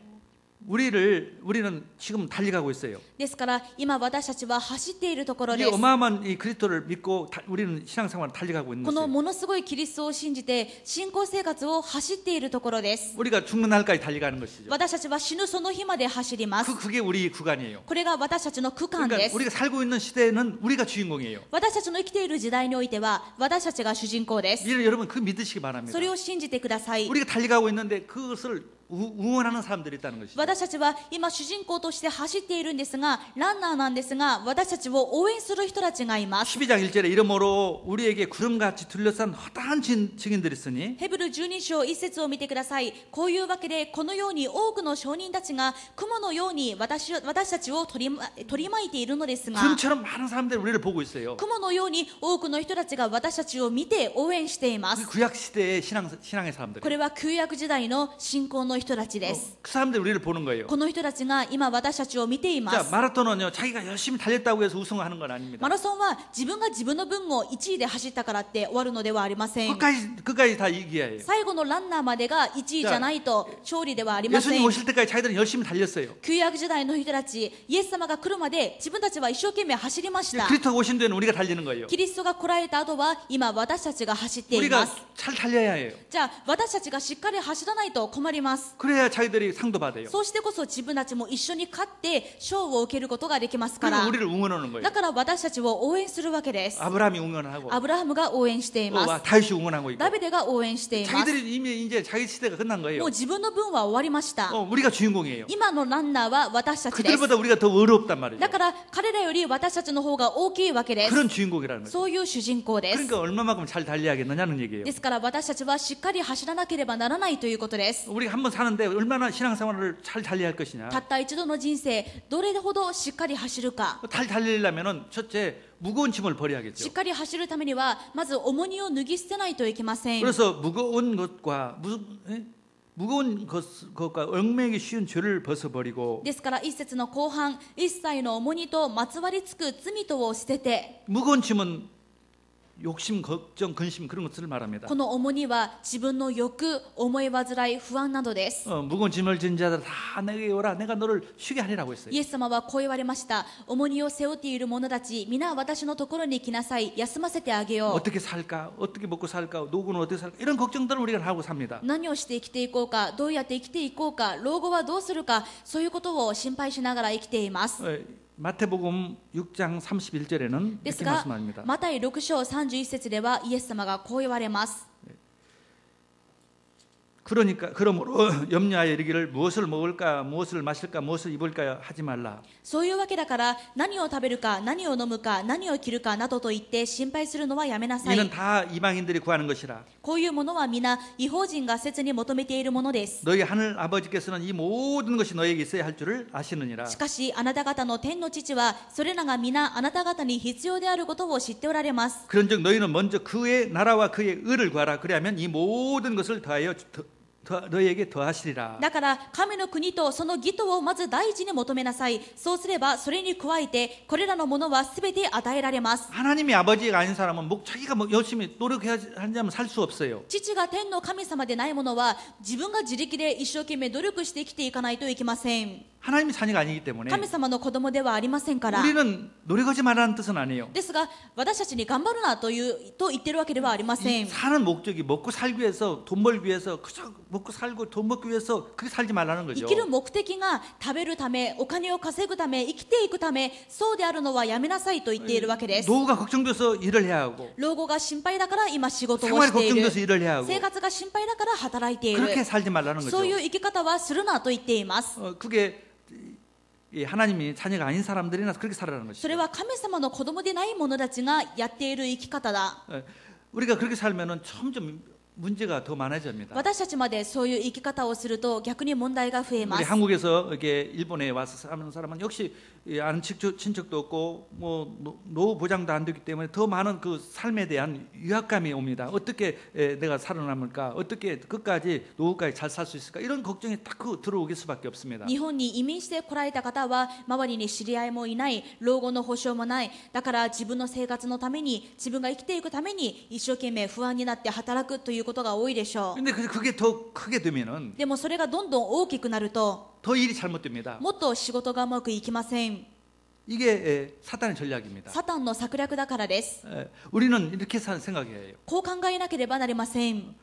우리는 지금 달려가고 있어요. ですから今私たちは走っているところ 이 です。 어마어마한 이 그리스도를 믿고 우리는 신앙생활을 달려가고 있는 この 것이에요. ものすごいキリストを信じて信仰生活を走っているところです。 우리가 죽는 날까지 달려가는 것이죠. 私たちは死ぬその日まで走ります。 그게 우리 구간이에요. これが私たちの区間で 그러니까 す。 우리가 살고 있는 시대에는 우리가 주인공이에요. 私たちの生きている時代においては私たちが主人公です。 여러분 그 믿으시기 바랍니다. それを信じてください。 우리가 달려가고 있는데 그것을 응원하는 사람들이 있다는 것이죠. 私たちは今主人公として走っているんですがランナーなんですが私たちを応援する人たちがいます。 12장 1절에 이러므로 우리에게 구름같이 둘러싼 허다한 증인들이 있으니 ヘブル12章1節を見てください。こういうわけでこのように多くの証人たちが雲のように私たちを取り巻いているのですが 구름처럼 많은 사람들이 우리를 보고 있어요. 雲のように多くの人たちが私たちを見て応援していま 그 す。 구약 시대의 신앙의 사람들. これは旧約時代の信仰の人たちです。 그 사람들이 우리를 보는 거예요. この人たちが今私たちを見ていま 자, す。 마라톤은요, 자기가 열심히 달렸다고 해서 우승하는 건 아닙니다. マラソンは自分が自分の分を1位で走ったからって終わるのではありません。 끝까지 다 이기야예요. 最後のランナーまでが1位じゃないと勝利ではありませ 예수님 ん。 오실 때까지 자기들은 열심히 달렸어요. 旧約時代の人たちイエス様が来るまで自分たちは一生懸命走りました。 그리스도가 오신 뒤에는 우리가 달리는 거예요. キリストが来られた後は今私たちが走っていま 우리가 す。 잘 달려야 해요. じゃあ私たちがしっかり走らないと困ります。 그래야 자기들이 상도 받아요. そうしてこそ自分たちも一緒に勝って賞を受けることができますか 그리고 ら。 우리를 응원하는 거예요. だから私たちを応援するわけです。 아브라함이 응원하고 アブラハムが応援しています。 다윗이 응원하고 있고 ダビデが応援しています。 자기들이 이미 이제 자기 시대가 끝난 も 거예요. う自分の分は終わりました。 우리가 주인공이에요. 今のランナーは私たちです。 그들보다 우리가 더 어렵단 말이죠. だから彼らより私たちの方が大きいわけです。 그런 주인공이라는 거죠. そういう主人公です。 그러니까 얼마만큼 잘 달려야겠느냐는 얘기예요. ですから私たちはしっかり走らなければならないということです。 우리가 한번 사는데 얼마나 신앙생활을 잘 달려야 할 것이냐. たった一度の人生どれほどしっかり走るか。 잘 달리려면은 첫째 무거운 짐을 し 버려야겠죠. っかり走るためにはまず重荷を脱ぎ捨てないといけません。 그래서 무거운 것과 얽매기 쉬운 죄를 벗어버리고 ですから一節の後半一切の重荷とまつわりつく罪とを捨てて 무거운 짐은 욕심, 걱정, 근심 그런 것들을 말합니다. この重荷は自分の欲思い煩い不安などです。 무거운 짐을 진 자들 다 내게 오라 내가 너를 쉬게 하리라고 했어요. イエス様はこう言われました。重荷を背負っている者たち皆私のところに来なさい。休ませてあげよう。 어떻게 살까? 어떻게 먹고 살까? 노후는 어떻게 살까? 이런 걱정들을 우리가 하고 삽니다. 何をして生きていこうか、どうやって生きていこうか、老後はどうするか、そういうことを心配しながら生きています。 마태복음 6장 31절에는 です 이렇게 が 말씀합니다. マタイ6章31節ではイエス様がこう言われます。 그러므로 염려하여 이르기를 무엇을 먹을까 무엇을 마실까 무엇을 입을까 하지 말라. そういうわけだから何を食べるか何を飲むか何を着るかなどと言って心配するのはやめなさい。 이는 다 이방인들이 구하는 것이라. こういうものは皆異邦人が切に求めているものです。 너희 하늘 아버지께서는 이 모든 것이 너에게 있어야 할 줄을 아시느니라. しかしあなた方の天の父はそれらが皆あなた方に必要であることを知っておられます。 그런즉 너희는 먼저 그의 나라와 그의 의를 구하라. 그리하면 이 모든 것을 더하여 너희에게 더하시리라. だから神の国とその義とをまず第一に求めなさい。そうすればそれに加えてこれらのものはすべて与えられます。 하나님이 아버지가 아닌 사람은 자기가 열심히 노력하자면 살 수 없어요. 父が天の神様でないものは自分が自力で一生懸命努力して生きていかないといけません。 하나님이 자녀가 아니기 때문에 神様の子供ではありませんから。 우리는 노력하지 말라는 뜻은 아니에요. ですが私たちに頑張るなと言ってるわけではありません。 사는 목적이 먹고 살기 위해서 돈 벌기 위해서 그저 먹고 살고 돈 먹기 위해서 그렇게 살지 말라는 生 거죠. きる目的が食べるためお金を稼ぐため生きていくためそうであるのはやめなさいと言っているわけです。 노후가 걱정돼서 일을 해야 하고 老後が心配だから今仕事を 생활이 している。 걱정돼서 일을 해야 하고 生活が心配だから働いている。 그렇게 살지 말라는 거죠. そういう生き方はするなと言っています。 그게 하나님이 자녀가 아닌 사람들이나 그렇게 살아라는 것이죠. それは神様の子供でない者たちがやっている生き方だ。 우리가 그렇게 살면은 점점 문제가 더 많아집니다. 私たちまでそういう生き方をすると逆に問題が増えま 우리 す。 한국에서 이렇게 일본에 와서 사는 사람은 역시 아는 친척도 없고 뭐 노후 보장도 안 되기 때문에 더 많은 그 삶에 대한 위압감이 옵니다. 어떻게 내가 살아남을까? 어떻게 끝까지 노후까지 잘 살 수 있을까? 이런 걱정이 딱 들어오길 수밖에 없습니다. 日本に移民して来られた方は周りに知り合いもいない老後の保障もない。だから自分の生活のために自分が生きていくために一生懸命不安になって働くということが多いでしょう。 근데 그게 더 크게 되면은 でもそれがどんどん大きくなると 더 일이 잘못됩니다. もっと仕事がうまくいきません。 이게 사탄의 전략입니다. サタンの策略だからです。 우리는 이렇게 생각해야 해요. こう考えなければなりません。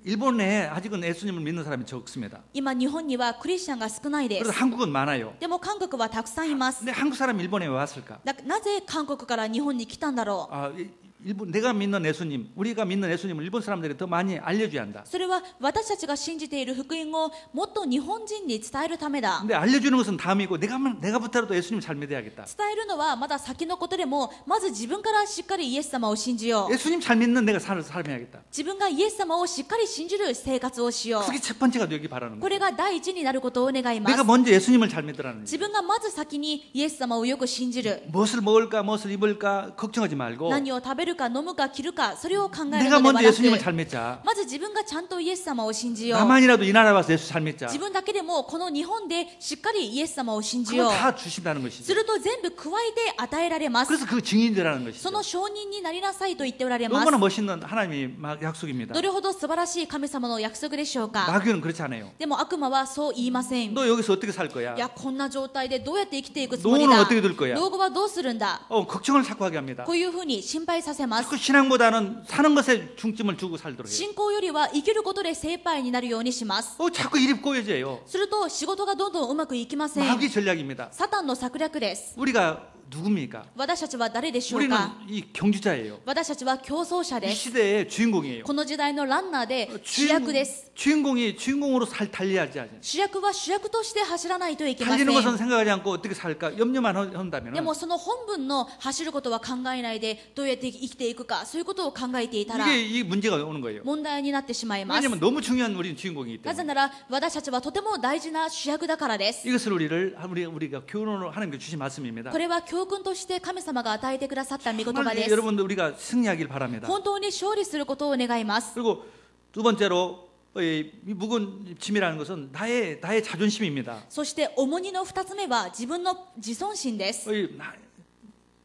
일본에 아직은 예수님을 믿는 사람이 적습니다. 今日本にはクリスチャンが少ないで 그래서 す。 한국은 많아요. でも韓国はたくさんいます。 근데 한국 사람이 일본에 왜 왔을까? なぜ韓国から日本に来たんだろう。 내가 믿는 예수님, 우리가 믿는 예수님을 일본 사람들이 더 많이 알려줘야 한다. それは私たちが信じている福音をもっと日本人に伝えるためだ。 근데 알려주는 것은 다음이고 내가부터라도 예수님 잘 믿어야겠다. 伝えるのはまだ先のことでもまず自分からしっかりイエス様を信じよう。 예수님 잘 믿는 내가 살아야겠다. 自分がイエス様をしっかり信じる生活をしよう。 그게 첫 번째가 되기 바라는 こ 거예요. れが第一になることを願います。 내가 먼저 예수님을 잘 믿으라는 自 거예요. 分がまず先にイエス様をよく信じる。 무엇을 먹을까, 무엇을 입을까 걱정하지 말고 何を食べるか飲むか着るかそれを考える 내가 のでは 먼저 な 예수님을 く 잘 믿자. まず自分がちゃんとイエス様を信じよう。 나만이라도 이 나라 와서 예수 잘 믿자. 自分だけでもこの日本でしっかりイエス様を信じ 그거 よう。 다 주신다는 것이죠. すると全部加えて与えられます。 그래서 그 증인이라는 そ 것이죠. の証人になりなさいと言っておられます。 너무나 멋있는 하나님의 약속입니다. どれほど素晴らしい神様の約束でしょうか。 마귀는 그렇지 않아요. でも悪魔はそう言いません。 너 여기서 어떻게 살 거야? いやこんな状態でどうやって生きていくつもり 노후는 だ。 어떻게 될 거야? 老後はどうするんだ。 걱정을 자꾸 하게 합니다. こういうふうに心配させます。 자꾸 신앙보다는 사는 것에 중점을 주고 살도록 해요. 信仰よりは生きることで精一杯になるようにします。 자꾸 일이 꼬여져요. すると仕事がどんどんうまくいきません。 마귀 전략입니다. サタンの策略です。 우리가 누굽니까? 私たちは誰でしょう 우리는 か。 이 경주자예요. 私たちは競争者 이 です。 시대의 주인공이에요. この時代のランナーで主役です。 주인공이 주인공으로 달려야지. 主役は主役として走らないといけません。 달리는 것은 생각하지 않고 어떻게 살까 염려만 한다면 でもその本文の走ることは考えないでどうやって生きていくかそういうことを考えていたら 이 문제가 오는 거예요. 問題になってしまいます。 왜냐하면 너무 중요한 우리는 주인공이기 なぜ 때문에 なら私たちはとても大事な主役だからです。 이것을 우리가 교훈으로 하나님께 주신 말씀입니다. これは教訓として神様が与えてくださった御言葉 정말 です。 여러분들 우리가 승리하길 바랍니다. 本当に勝利することを願います。 그리고 두 번째로 이 묵은 짐이라는 것은 나의 자존심입니다. そして重荷の2つ目は自分の自尊心です。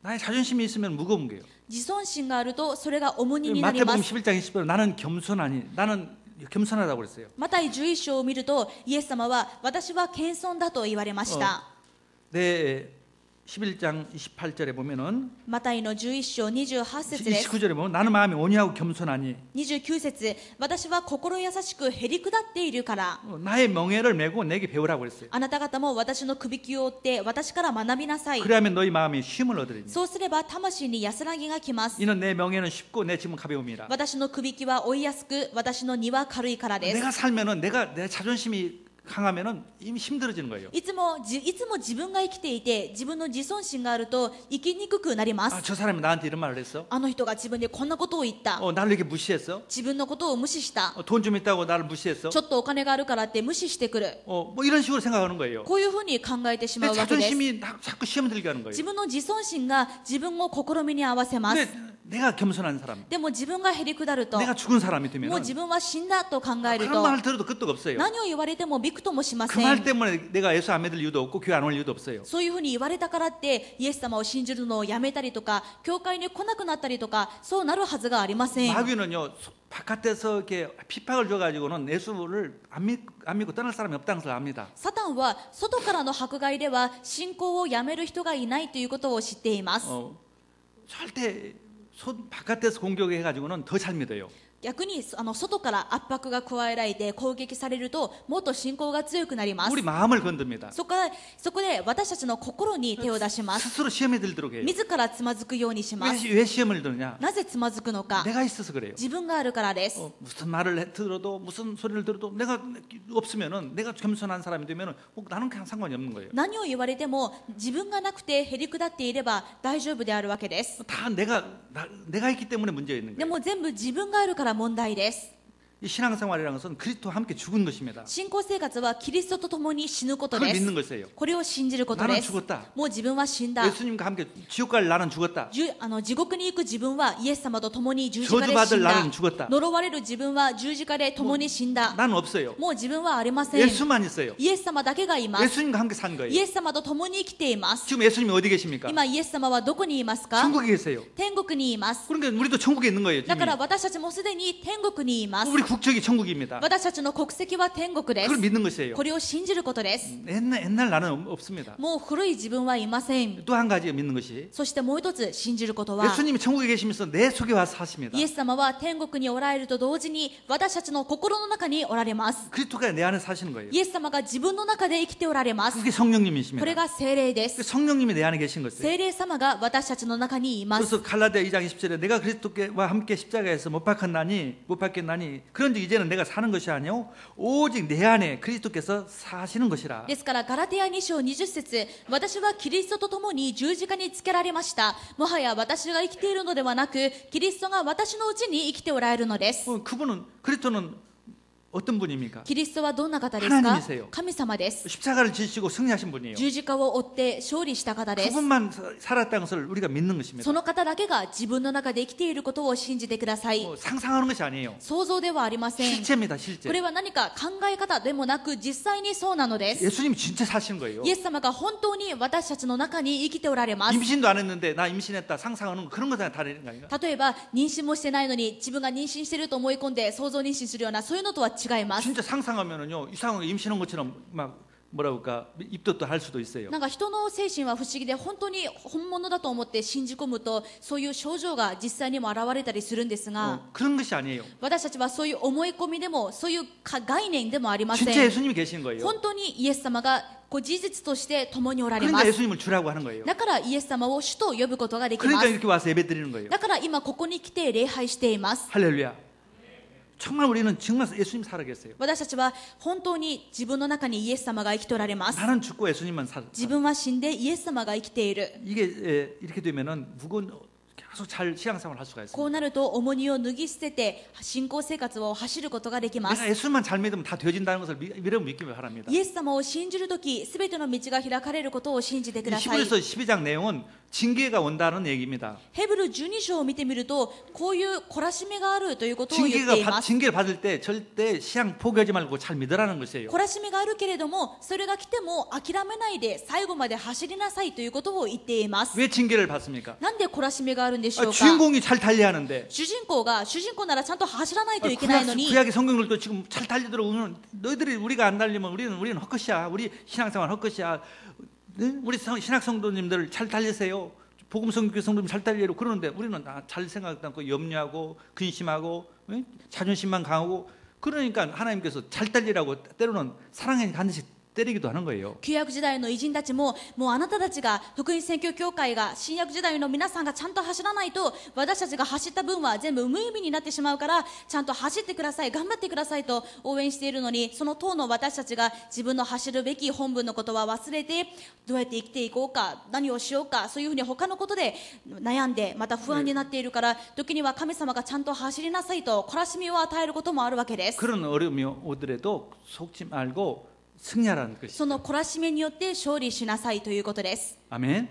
나의 자존심이 있으면 무거운 거예요. 自尊心があるとそれが重荷になりま 마태복음 す。 11장 20절 나는 겸손하다고 그랬어요. マタイ11章を見るとイエス様は私は謙遜だと言われました。 내 11장 28절에 보면은 マタイの11章28節です。 29절에 보면 나는 마음이 온유하고 겸손하니 29節、私は心優しくへり下っているから、 나의 명예를 메고 내게 배우라고 그랬어요. あなた方も私のくびきを追って私から学びなさい。 그래야면 너희 마음이 쉼을 얻으리니 そうすれば魂に安らぎが来ます。 이는 내 명예는 쉽고 내 짐은 가벼움이라. 私のくびきは追いやすく、私の荷は軽いからです。 내가 살면은 내 자존심이 강하면은 이미 힘들어지는 거예요. いつも自分が生きていて自分の自尊心があると生きにくくなります。 저 사람이 나한테 이런 말을 했어. あの人が自分でこんなことを言った。 나를 이렇게 무시했어. 自分のことを無視した。 돈 좀 있다고 나를 무시했어. ちょっとお金があるからって無視してくる。 뭐 이런 식으로 생각하는 거예요. こういうふうに考えてしま 내 うわけです。 자존심이 자꾸 시험 들게 하는 거예요. 自分の自尊心が自分を試みに合わせます。 근데 내가 겸손한 사람, でも自分がへり下ると、 내가 죽은 사람이 もう 되면 自分は死んだと考える 그런 と、 말을 들어도 끄떡 없어요. 何を言われてもびくともしま 그 せ 말 ん。 때문에 내가 예수 안 믿을 이유도 없고 교회 안 올 이유도 없어요. そういうふうに言われたからってイエス様を信じるのをやめたりとか、教会に来なくなったりとか、そうなるはずがありません。 마귀는요 바깥에서 이렇게 핍박을 줘가지고는 예수를 안 믿고 떠날 사람이 없다는 것을 압니다. サタンは外からの迫害では信仰をやめる人がいないということを知っています。 절대 바깥에서 공격해가지고는 더 잘 믿어요. 逆に外から圧迫が加えられて攻撃されるともっと信仰が強くなります。 우리 마음을 건듭니다. そこで私たちの心に手を出します。 스스로 시험에 들도록 해요. 自らつまずくようにします。 왜 시험을 드느냐? なぜつまずくのか。 내가 있어서 그래요. 自分があるからです。 무슨 말을 들어도 무슨 소리를 들어도 내가 없으면은 내가 겸손한 사람이 되면은 나는 그냥 상관이 없는 거예요. 何を言われても自分がなくてへり下っていれば大丈夫であるわけです。 다 내가 있기 때문에 문제 있는 で 거예요. も全部自分があるから問題です。 이 신앙생활이라는 것은 그리스도와 함께 죽은 것입니다. 信仰生活はキリストと共に死ぬこと 그걸 です。 믿는 것이에요. これを信じることで 나는 す。 죽었다. もう自分は死んだ。 예수님과 함께 지옥 갈 나는 죽었다. 地獄に行く自分はイエス様と共に十字架で死 저주받을 んだ。 나는 죽었다. 呪われる自分は十字架で共に死んだ。 나는 없어요. もう自分はありません。 예수만 있어요. イエス様だけがいます。 예수님과 함께 산 イ 거예요. エス様と共に生きています。 지금 예수님이 어디 계십니까? 今イエス様はどこにいますか？ 천국에 계세요. 天国にいます。 그러니까 우리도 천국에 있는 거예요. だ 이미. から私たちもすでに天国にいます。 우리 국적이 천국입니다. 私たちの国籍は天国で 그걸 す。 믿는 것이에요. これを信じることです。 옛날 나는 없습니다. もう古い自分はいません。 또 한 가지 믿는 것이 そしてもう一つ信じることは、 예수님이 천국에 계시면서 내 속에 와서 사십니다. イエス様は天国におられると同時に私たちの心の中におられます。 그리스도가 내 안에 사시는 거예요. イエス様が自分の中で生きておられます。 그게 성령님이십니다. これが聖霊です。 성령님이 내 안에 계신 것이에요. 聖霊様が私たちの中にいます。 그래서 갈라디아 2장 20절에 내가 그리스도와 함께 십자가에서 못 박혔나니 그런즉 이제는 내가 사는 것이 아니요 오직 내 안에 그리스도께서 사시는 것이라. ですからガラテヤ2章20節、私はキリストと共に十字架につけられました。もはや私が生きているのではなく、キリストが私のうちに生きておられるのです。 그분은 그리스도는 어떤 분입니까? キリストはどんな方ですか？ 하나님이세요. 神様です。 십자가를 지시고 승리하신 분이에요. 十字架を追って勝利した方です。 그분만 살았다는 것을 우리가 믿는 것입니다. その方だけが自分の中で生きていることを信じてください。 상상하는 것이 아니에요. 想像ではありません。 실제입니다. 실제. これは何か考え方でもなく実際にそうなのです。 예수님이 진짜 사시는 거예요. イエス様が本当に私たちの中に生きておられます。 임신도 안 했는데 나 임신했다 상상하는 그런 거다 다른 거 아닌가? 例えば妊娠もしてないのに自分が妊娠していると思い込んで想像妊娠するようなそういうのとは違います。 진짜 상상하면은요 이상하게 임신한 것처럼 막 뭐라 그럴까 입덧도 할 수도 있어요. なんか人の精神は不思議で本当に本物だと思って信じ込むとそういう症状が実際にも現れたりするんですが、 그런 것이 아니에요. 私たちはそういう思い込みでもそういう概念でもありません。 진짜 예수님이 계신 거예요. 本当にイエス様が事実として共におられま 그러니까 す。 예수님을 주라고 하는 거예요. だからイエス様を主と呼ぶことができま 그러니까 す。 이렇게 와서 예배 드리는 거예요. だから今ここに来て礼拝しています。 할렐루야. 정말 우리는 정말 예수님 살아계세요. 私たちは本当に自分の中にイエス様が生きておられます。 나는 죽고 예수님만 살. 自分は死んでイエス様が生きている。 이게 이렇게 되면은 무거운 계속 잘 신앙생활을 할 수가 こ 있어요. うなると重荷を脱ぎ捨てて信仰生活を走ることができます。 내가 예수만 잘 믿으면 다 되어진다는 것을 믿기를 바랍니다. イエス様を信じるとき、すべての道が開かれることを信じてください。 히브리서 12장 내용은 징계가 온다는 얘기입니다. ヘブル12章を見てみると、こういう懲らしめがあるということを言っています。 징계를 받을 때 절대 신앙 포기하지 말고 잘 믿으라는 것이에요. 懲らしめがあるけれども、それが来ても諦めないで最後まで走りなさいということを言っています。 왜 징계를 받습니까? なんで懲らしめがあるんでしょうか。 주인공이 잘 달려야 하는데 主人公ならちゃんと走らないといけないのに、 구약의 성경들도 지금 잘 달리도록 너희들이 우리가 안 달리면 우리는 헛것이야. 우리 신앙생활 헛것이야. 네? 우리 신학 성도님들 잘 달리세요. 복음 성교 성도님 잘 달리려고 그러는데 우리는 잘 생각도 않고 염려하고 근심하고 자존심만 강하고 그러니까 하나님께서 잘 달리라고 때로는 사랑에 반드시 때리기도 하는 거예요. 旧約時代の偉人たちも、もうあなたたちが福音宣教協会が新約時代の皆さんがちゃんと走らないと、私たちが走った分は全部無意味になってしまうから、ちゃんと走ってください、頑張ってくださいと応援しているのに、その当の私たちが自分の走るべき本分のことは忘れて、どうやって生きていこうか、何をしようか、そういうふうに他のことで悩んでまた不安になっているから、時には神様がちゃんと走りなさいと懲らしみを与えることもあるわけです。 그런 어려움이 오더라도 속지 말고 승리하라는 것이죠. その懲らしめによって勝利しなさいということです。 아멘.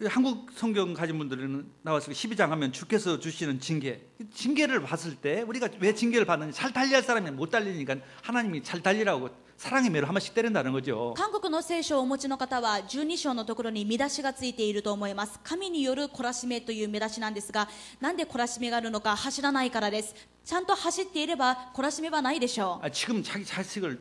한국 성경 가진 분들은 나와서 12장 하면 주께서 주시는 징계를 봤을 때 우리가 왜 징계를 받는지 잘 달릴 사람이 못 달리니까 하나님이 잘 달리라고 사랑의 매로 한 번씩 때린다는 거죠. 韓国の聖書をお持ちの方は12章のところに見出しがついていると思います。神による懲らしめという見出しなんですが、なんで懲らしめがあるのか、走らないからです。ちゃんと走っていれば懲らしめはないでしょう。 지금 자기 자식을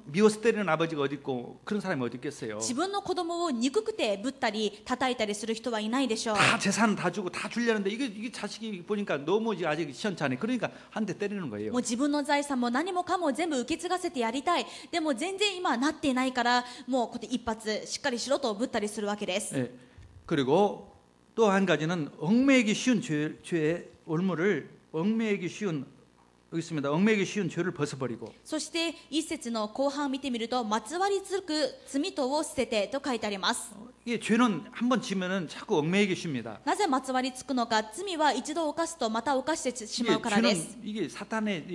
미워서 때리는 아버지가 어디 있고 그런 사람이 어디 있겠어요. 自分の子供を憎くてぶったり叩いたりする人はいないでしょう。 다 재산 다 주고 다 주려는데 이게 자식이 보니까 너무 아직 시원찮네. 그러니까 한 대 때리는 거예요. もう自分の財産も何もかも全部受け継がせてやりたい。でも全然今なっていないから、もうこうやって一発しっかりしろとぶったりするわけです。 예. 그리고 또 한 가지는 얽매이기 쉬운 죄의 올무를 얽매이기 쉬운 여기 있습니다. 얽매이기 쉬운 죄를 벗어버리고. そして一節の後半を見てみると、まつわりつく罪とを捨ててと書いてあります。 이게 죄는 한 번 지면은 자꾸 얽매이기 쉽니다. なぜまつわりつくのか、罪は一度犯すとまた犯してしまうからです。 이게 사탄의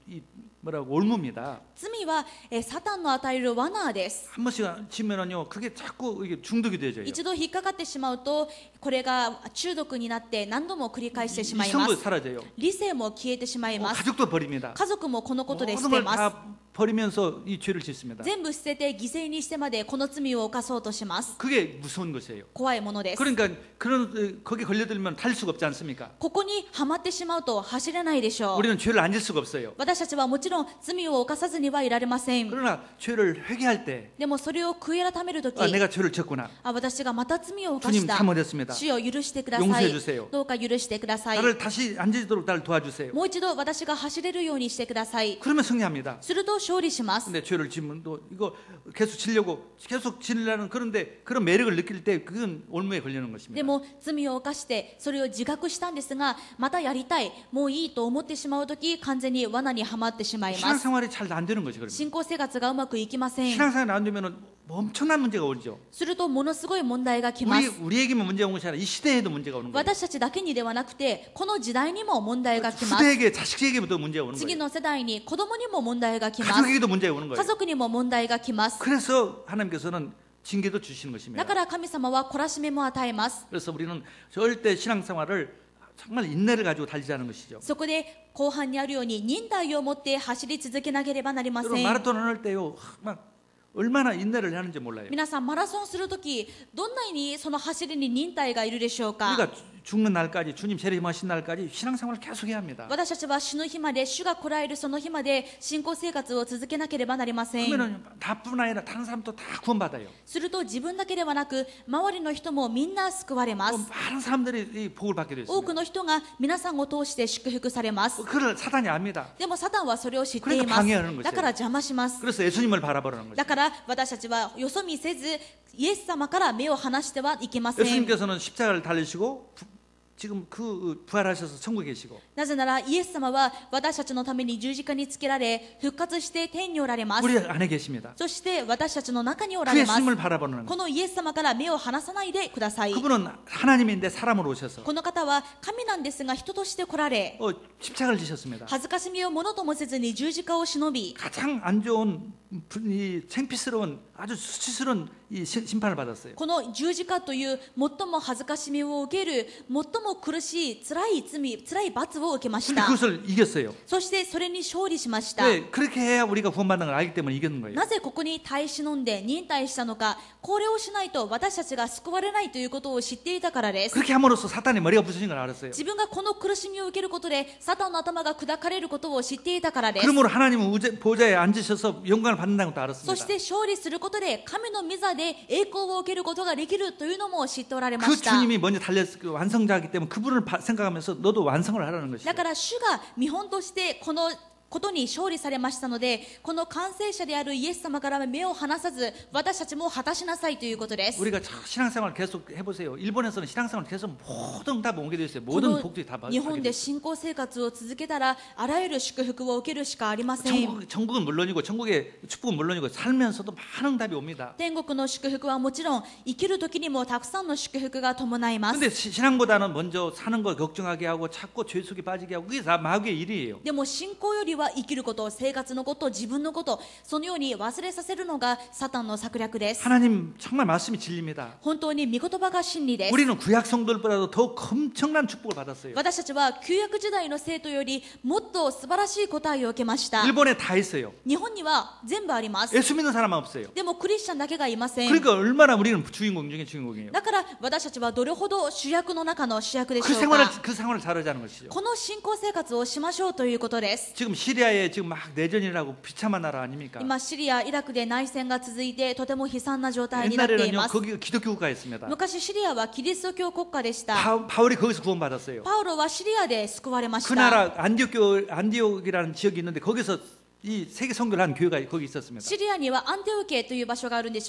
이 뭐라고 올무입니다. 罪はサタンの与える罠です。 한 번씩 지면은요, 그게 자꾸 이게 중독이 되죠. 一度引っかかってしまうと、これが中毒になって何度も繰り返してしまいま 이성도 す。 사라져요. 理性も消えてしまいます。 가족도 버립니다. 家族もこのことで捨 모든 て 걸 ます。 다 버리면서 이 죄를 짓습니다. 全部捨てて犠牲にしてまでこの罪を犯そうとします。 그게 무서운 것이에요. 怖いものです。 그러니까 그런 거기 걸려들면 달 수가 없지 않습니까? ここにはまってしまうと走れないでしょう。 우리는 죄를 안 질 수가 없어요. 私たちはもちろん罪を犯さずにはいられません。 그러나 죄를 회개할 때 でもそれを悔い改めるとき、 내가 죄를 졌구나. 私がまた罪を犯し 주님 た。 잘못했습니다. 主を許してくださ 용서해 い。 주세요. どうか許してください。 나를 다시 안 지도록 나를 도와주세요. もう一度私が走れるようにしてください。 그러면 승리합니다. すると勝利します。 근데 죄를 지면 또 이거 계속 지려는 그런데 그런 매력을 느낄 때 그건 올무에 걸리는 で 것입니다. も罪を犯してそれを自覚したんですが、またやりたい、もういいと思ってしまうとき、完全に罠にはまってしまいます。 신앙생활이 잘 안 되는 거죠. 그러면. 信仰生活がうまくいきません。 신앙생활이 안 되면 엄청난 문제가 오죠. するとものすごい問題が来ます。 우리에게만 문제가 오는 것이 아니라 이 시대에도 문제가 오는 거예요. 私たちだけにではなくて、この時代にも問題が来ます。 후대에게 자식에게도 문제가 오는 次 거예요. の世代に子供にも問題が来ます。 가족에게도 문제가 오는 家 거예요. 族にも問題が来ます。 그래서 하나님께서는 징계도 주시는 だ 것입니다. から神様は懲らしめも与えます。 그래서 우리는 절대 신앙생활을 정말 인내를 가지고 달리자는 것이죠. そこで後半にあるように忍耐を持って走り続けなければなりませ 여러분 ん。 마라톤을 할 때요, 막 얼마나 인내를 하는지 몰라요. 皆さんマラソンするとき、どんなにその走りに忍耐がいるでしょうか。 우리가 죽는 날까지 주님 재림하신 날까지 신앙생활을 계속해야 합니다. 私たちは死ぬ日まで、主が来られるその日まで信仰生活を続けなければなりません。 그러면 나뿐 아니라 다른 사람도 다 구원받아요. すると自分だけではなく、周りの人もみんな救われます。 많은 사람들이 이 복을 받게 되어 多く 있습니다. の人が皆さんを通して祝福されます。 그걸 사단이 압니다. でもサタンはそれを知ってい 그러니까 ま 방해하는 す。 거죠. だから邪魔します。 그래서 예수님을 바라보라는 거죠. だから私たちはよそ見せず、イエス様から目を離してはいけません。 예수님께서는 십자가를 달리시고 지금 그 부활하셔서 천국에 계시고 なぜならイエス様は私たちのために十字架につけられ、復活して天におられます。 우리 안에 계십니다. そして私たちの中におら 그 れます。 예수님을 바라보는 こ 거예요. のイエス様から目を離さないでください。 그분은 하나님인데 사람으로 오셔서 この方は神なんですが人として来られ、 십자가를 지셨습니다. 恥ずかしみをものともせずに十字架を忍び、 가장 안 좋은 이 창피스러운 아주 수치스러운 이 심판을 받았어요. この十字架という最も恥ずかしみを受ける最も苦しい辛い罪、辛い罰を受けまし 근데 た。 그것을 이겼어요. そしてそれに勝利しました。 네, 그렇게 해야 우리가 구원받는 걸 알기 때문에 이겼는 거예요. なぜここに耐え忍んで忍耐したのか、これをしないと私たちが救われないということを知っていたからです。 그렇게 함으로써 사탄의 머리가 부서진 걸 알았어요. 自分がこの苦しみを受けることでサタンの頭が砕かれることを知っていたからです。 그러므로 하나님은 보좌에 앉으셔서 영광을 받는다는 것도 そし 알았습니다. て勝利することことで神の御座で栄光を受けることができるというのも知っておられま 그 した。 주님이 먼저 완성자이기 때문에 그분을 생각하면서 너도 완성을 하라는 것이죠. だから主が見本としてこのことに勝利されましたので、この完成者であるイエス様から目を離さず、私たちも果たしなさいということです。 우리가 신앙생활 계속 해보세요. 일본에서는 신앙생활 계속 모든 다 옮게 돼 있어요. こ 모든 の 복들이 다 日本で信仰生活を続けたら、あらゆる祝福を受けるしかありません。 천국은 물론이고 천국의 축복은 물론이고 살면서도 많은 답이 옵니다. 天国の祝福はもちろん、生きる時にもたくさんの祝福が伴います。 근데 신앙보다는 먼저 사는 거 걱정하게 하고 자꾸 죄 속에 빠지게 하고 그게 다 마귀의 일이에요. でも信仰よりは生きること、生活のこと、自分のこと、そのように忘れさせるのがサタンの策略です。 하나님 정말 말씀이 진리입니다. 本当に御言葉が真理です。 우리는 구약 성도들보다도 더 엄청난 축복을 받았어요. 私たちは旧約時代の生徒よりもっと素晴らしい答えを受けました。 일본에 다 있어요. 日本には全部あります。 예수 믿는 사람은 없어요. でもクリスチャンだけがいません。 그러니까 얼마나 우리는 주인공 중에 주인공이에요. だから私たちはどれほど主役の中の主役でし 그 ょう 생활을 か。 그 생활을 잘하자는 것이죠. この信仰生活をしましょうということです。 지금 시리아에 지금 막 내전이라고 비참한 나라 아닙니까? 今シリア、イラクで内戦が続いてとても悲惨な状態になってい 옛날에는요 ます。 거기 기독교 국가였습니다. 昔シリアはキリスト教国家でした。 바울이 거기서 구원받았어요. パウロはシリアで救われまし 그 た。 나라 안디옥이라는 지역이 있는데 거기서 이 세계 선교를 한 교회가 거기 있었습니다. シリアにはアンテオケという場所があるんで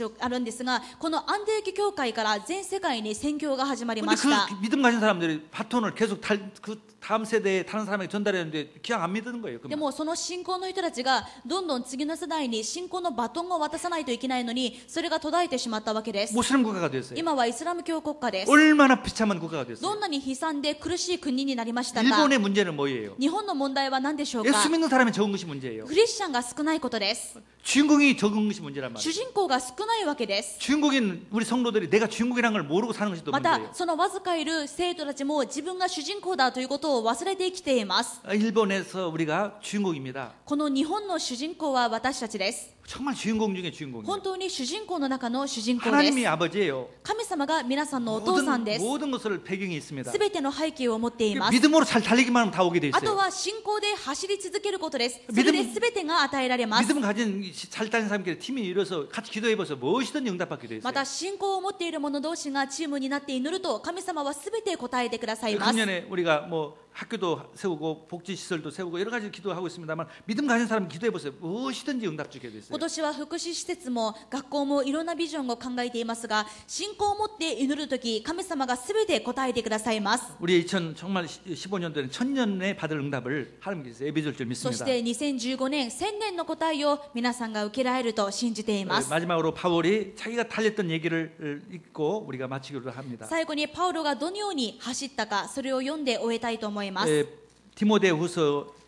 すが、このアンテオケ教会から全世界に宣教が始まり 근데 ました。 그 믿음 가진 사람들이 바톤을 계속 그 다음 세대에 다른 사람에게 전달했는데 그냥 안 믿는 거예요. でもその信仰の人たちがどんどん次の世代に信仰のバトンを渡さないといけないのに、それが途絶えてしまったわけです。 모슬림 국가가 됐어요. 今はイスラム教国家です。 얼마나 비참한 국가가 ど 됐어요. んなに悲惨で苦しい国になりましたか。 일본의 문제는 뭐예요? 日本の問題は何でしょうか。 예수 믿는 사람이 적은 것이 문제예요. クリスチャンが少ないことです。 주인공이 적은 것이 문제란 主 말이에요. 人公が少ないわけです。 주인공인 우리 성도들이 내가 주인공이라는 걸 모르고 사는 것이 더 ま 문제예요. たそのわずかいる生徒たちも自分が主人公だということを忘れて生きています。 일본에서 우리가 주인공입니다. この日本の主人公は私たちです。 정말 주인공 중에 주인공이에요. 本当に主人公の中の主人公です。 하나님이 아버지예요. 神様が皆さんのお父さんです。 모든 것을 배경이 있습니다. すべての背景を持っています。 믿음으로 잘 달리기만 하면 다 오게 돼 あと 있어요. は信仰で走り続けることです。それで全てが与えられます。 믿음 가진 잘 다니는 사람끼리 팀이 이뤄서 같이 기도해봐서 무엇이든 응답받게 돼 있어요. また信仰を持っている者同士がチームになって祈ると神様は全て答えてくださいます。 작년에 우리가 뭐 학교도 세우고 복지시설도 세우고 여러 가지 기도하고 있습니다만 믿음 가진 사람 기도해보세요. 무엇이든지 응답 주게 돼 있어요. 今年は福祉施設も学校もいろんなビジョンを考えていますが、信仰を持って祈るとき神様が全て答えてくださいます。 우리 정말 15년도에는 1000년에 받을 응답을 하나님께서 예비줄 줄 そし 믿습니다. て2015年1000年の答えを皆さんが受けられると信じています。 마지막으로 바울이 자기가 달렸던 얘기를 읽고 우리가 마치기로 합니다. 最後にパウロがどのように走ったか、それを読んで終えたいと思います。 디모데후서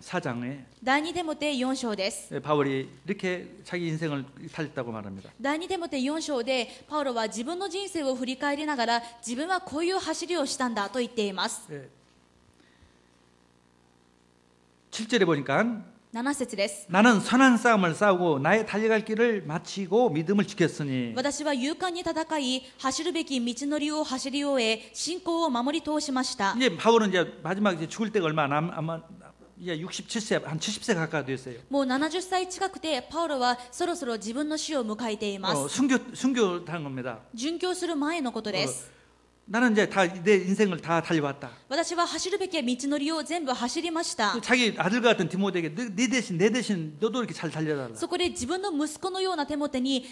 4장에 第2テモテ4章です。 바울이 이렇게 자기 인생을 달렸다고 말합니다. 第2テモテ4章でパウロは自分の人生を振り返りながら、自分はこういう走りをしたんだと言っています。 7절에 보니까 7節です。 나는 선한 싸움을 싸우고 나의 달려갈 길을 마치고 믿음을 지켰으니 私は勇敢に戦い、走るべき道のりを走り終え、信仰を守り通しました。 이제 바울은 이제 마지막 이제 죽을 때가 얼마 아마 이제 67세 한 70세 가까이 됐어요. もう70歳近くてパウロはそろそろ自分の死を迎えています。 순교한 겁니다. 殉教する前のことです。 나는 이제 다 내 인생을 다 달려왔다. 私は走るべき道のりを全部走りました。 자기 아들과 같은 디모데에게 내 대신 너도 이렇게 잘 달려달라. そこで自分の息子のようなテモテに、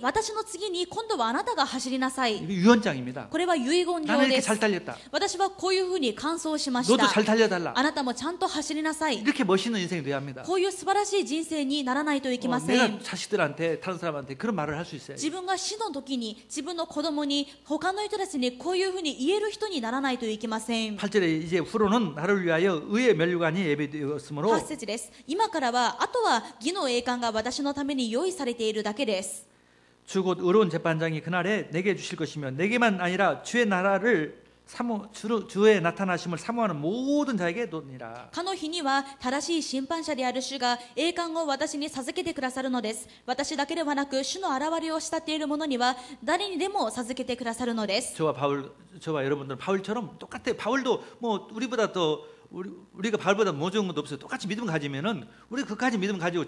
私の次に今度はあなたが走りなさい。 이거 유언장입니다. これは遺言状 나는 で 이렇게 す。 잘 달렸다. 私はこういうふうに感想しまし 너도 た。 잘 달려달라. あなたもちゃんと走りなさい。 이렇게 멋있는 인생이 돼야 합니다. こういう素晴らしい人生にならないといけません。 내가 자식들한테 다른 사람한테 그런 말을 할 수 있어요. 自分が死の時に自分の子供に他の人たちにこういうふうに言える人にならないといけません。 8절에 이제 후로는 나를 위하여 의의 면류관이 예배되었으므로 8節です。今からはあとは義の栄冠が私のために用意されているだけです。 주 곧 의로운 재판장이 그날에 내게 주실 것이며 내게만 아니라 주의 나라를 주의 나타나심을 사모하는 모든 자에게 도니라. かの日には正しい審判者である主が栄冠を私に授けてくださるのです。私だけではなく主の現れを慕っている者には誰にでも授けてくださるのです。 저와 여러분들은 바울처럼 똑같아요. 바울도 뭐 우리보다 더 우리가 바울보다 뭐 좋은 것도 없어요. 똑같이 믿음 가지면은 우리 그까지 믿음 가지고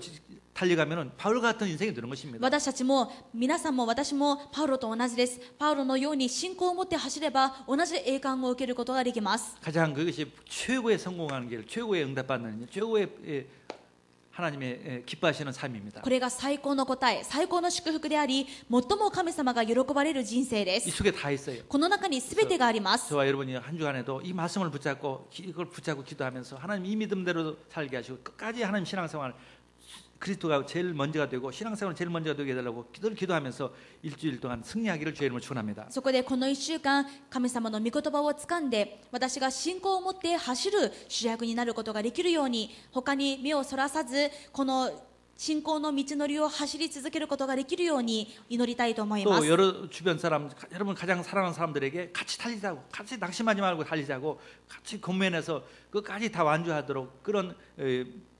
달려가면은 바울 같은 인생이 되는 것입니다. 私たちも皆さんも私もパウロと同じです。パウロのように信仰を持って走れば同じ栄冠を受けることができます。 가장 그것이 최고의 성공하는 길, 최고의 응답받는 길, 최고의 하나님의 기뻐하시는 삶입니다. これが最高の答え、最高の祝福であり、最も神様が喜ばれる人生で 이 す。 속에 다 있어요. この中に全てがあります。 저와 여러분이 한 주간에도 이 말씀을 붙잡고 이걸 붙잡고 기도하면서 하나님 이 믿음대로 살게 하시고 끝까지 하나님 신앙생활 그리스도가 제일 먼저가 되고 신앙생활 제일 먼저가 되게 해달라고 기도하면서 일주일 동안 승리하기를 주의 이름으로 축원합니다. そこでこの1週間、神様の御言葉を掴んで、私が信仰を持って走る主役になることができるように、他に目をそらさず、この信仰の道のりを走り続けることができるように祈りたいと思いま 또 す。 여러 주변 사람, 여러분 가장 사랑하는 사람들에게 같이 달리자고, 같이 낙심하지 말고 달리자고, 같이 권면해서 끝까지 다 완주하도록 그런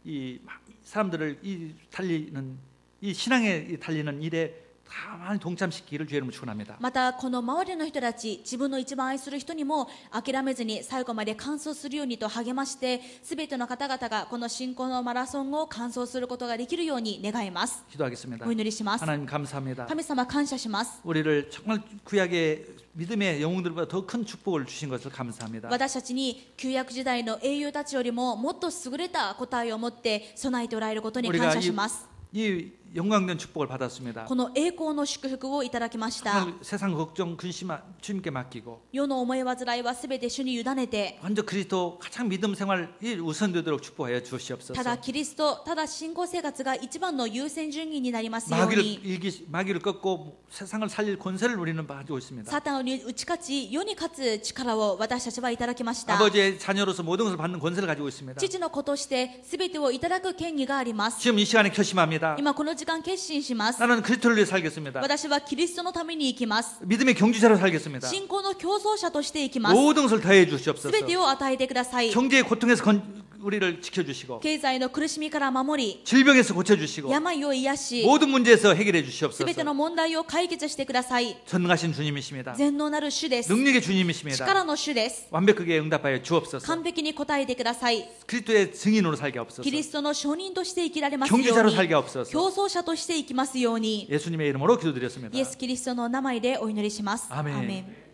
이 사람들을 이 달리는 이 신앙에 달리는 일에 다 많이 동참시키기를 주의 이름으로 축원합니다. またこの周りの人たち、自分の一番愛する人にも諦めずに最後まで完走するようにと励まして、すべての方々がこの信仰のマラソンを完走することができるように願います。 기도하겠습니다. お祈りします。 하나님 감사합니다. 神様感謝します。 우리를 정말 구약의 믿음의 영웅들보다 더 큰 축복을 주신 것을 감사합니다. 私たちに旧約時代の英雄たちよりももっと優れた答えを持って備えておられることに感謝します。 이 영광된 축복을 받았습니다. この栄光の祝福をいただきました。 정말 세상 걱정 근심 주님께 맡기고 世の思い煩いはすべて主に委ねて、 먼저 그리스도 가장 믿음 생활이 우선되도록 축복하여 주시옵소서. ただキリスト、ただ信仰生活が一番の優先順位になりますように、 마귀를 꺾고 세상을 살릴 권세를 우리는 가지고 있습니다. サタンに打ち勝ち世に勝つ力を私たちはいただきました。 아버지의 자녀로서 모든 것을 받는 권세를 가지고 있습니다. 父の子としてすべてをいただく権利があります。 지금 이 시간에 결심합니다. 今この時間決心します。 나는 그리스도를 위해 살겠습니다. 私はキリストのために生きます。 믿음의 경주자로 살겠습니다. 信仰の競争者として生きます。 모든 것을 더해 す 주시옵소서. べてを与えてください。 경제의 고통에서 우리를 지켜주시고 経済の苦しみから守り、 질병에서 고쳐주시고 病を癒し、 모든 문제에서 해결해 す 주시옵소서. べての問題を解決してください。 전능하신 주님이십니다. 全能なる主です。 능력의 주님이십니다. 力の主です。 완벽하게 응답하여 주옵소서. 完璧に答えてください。 그리스도의 증인으로 살게 하옵소서. キリストの証人として生きられますよう 경주자로 に、 살게 하옵소서. 競争者として生きますように、 예수님의 이름으로 기도드렸습니다. イエス・キリストの名前でお祈りします。 아멘. アーメン。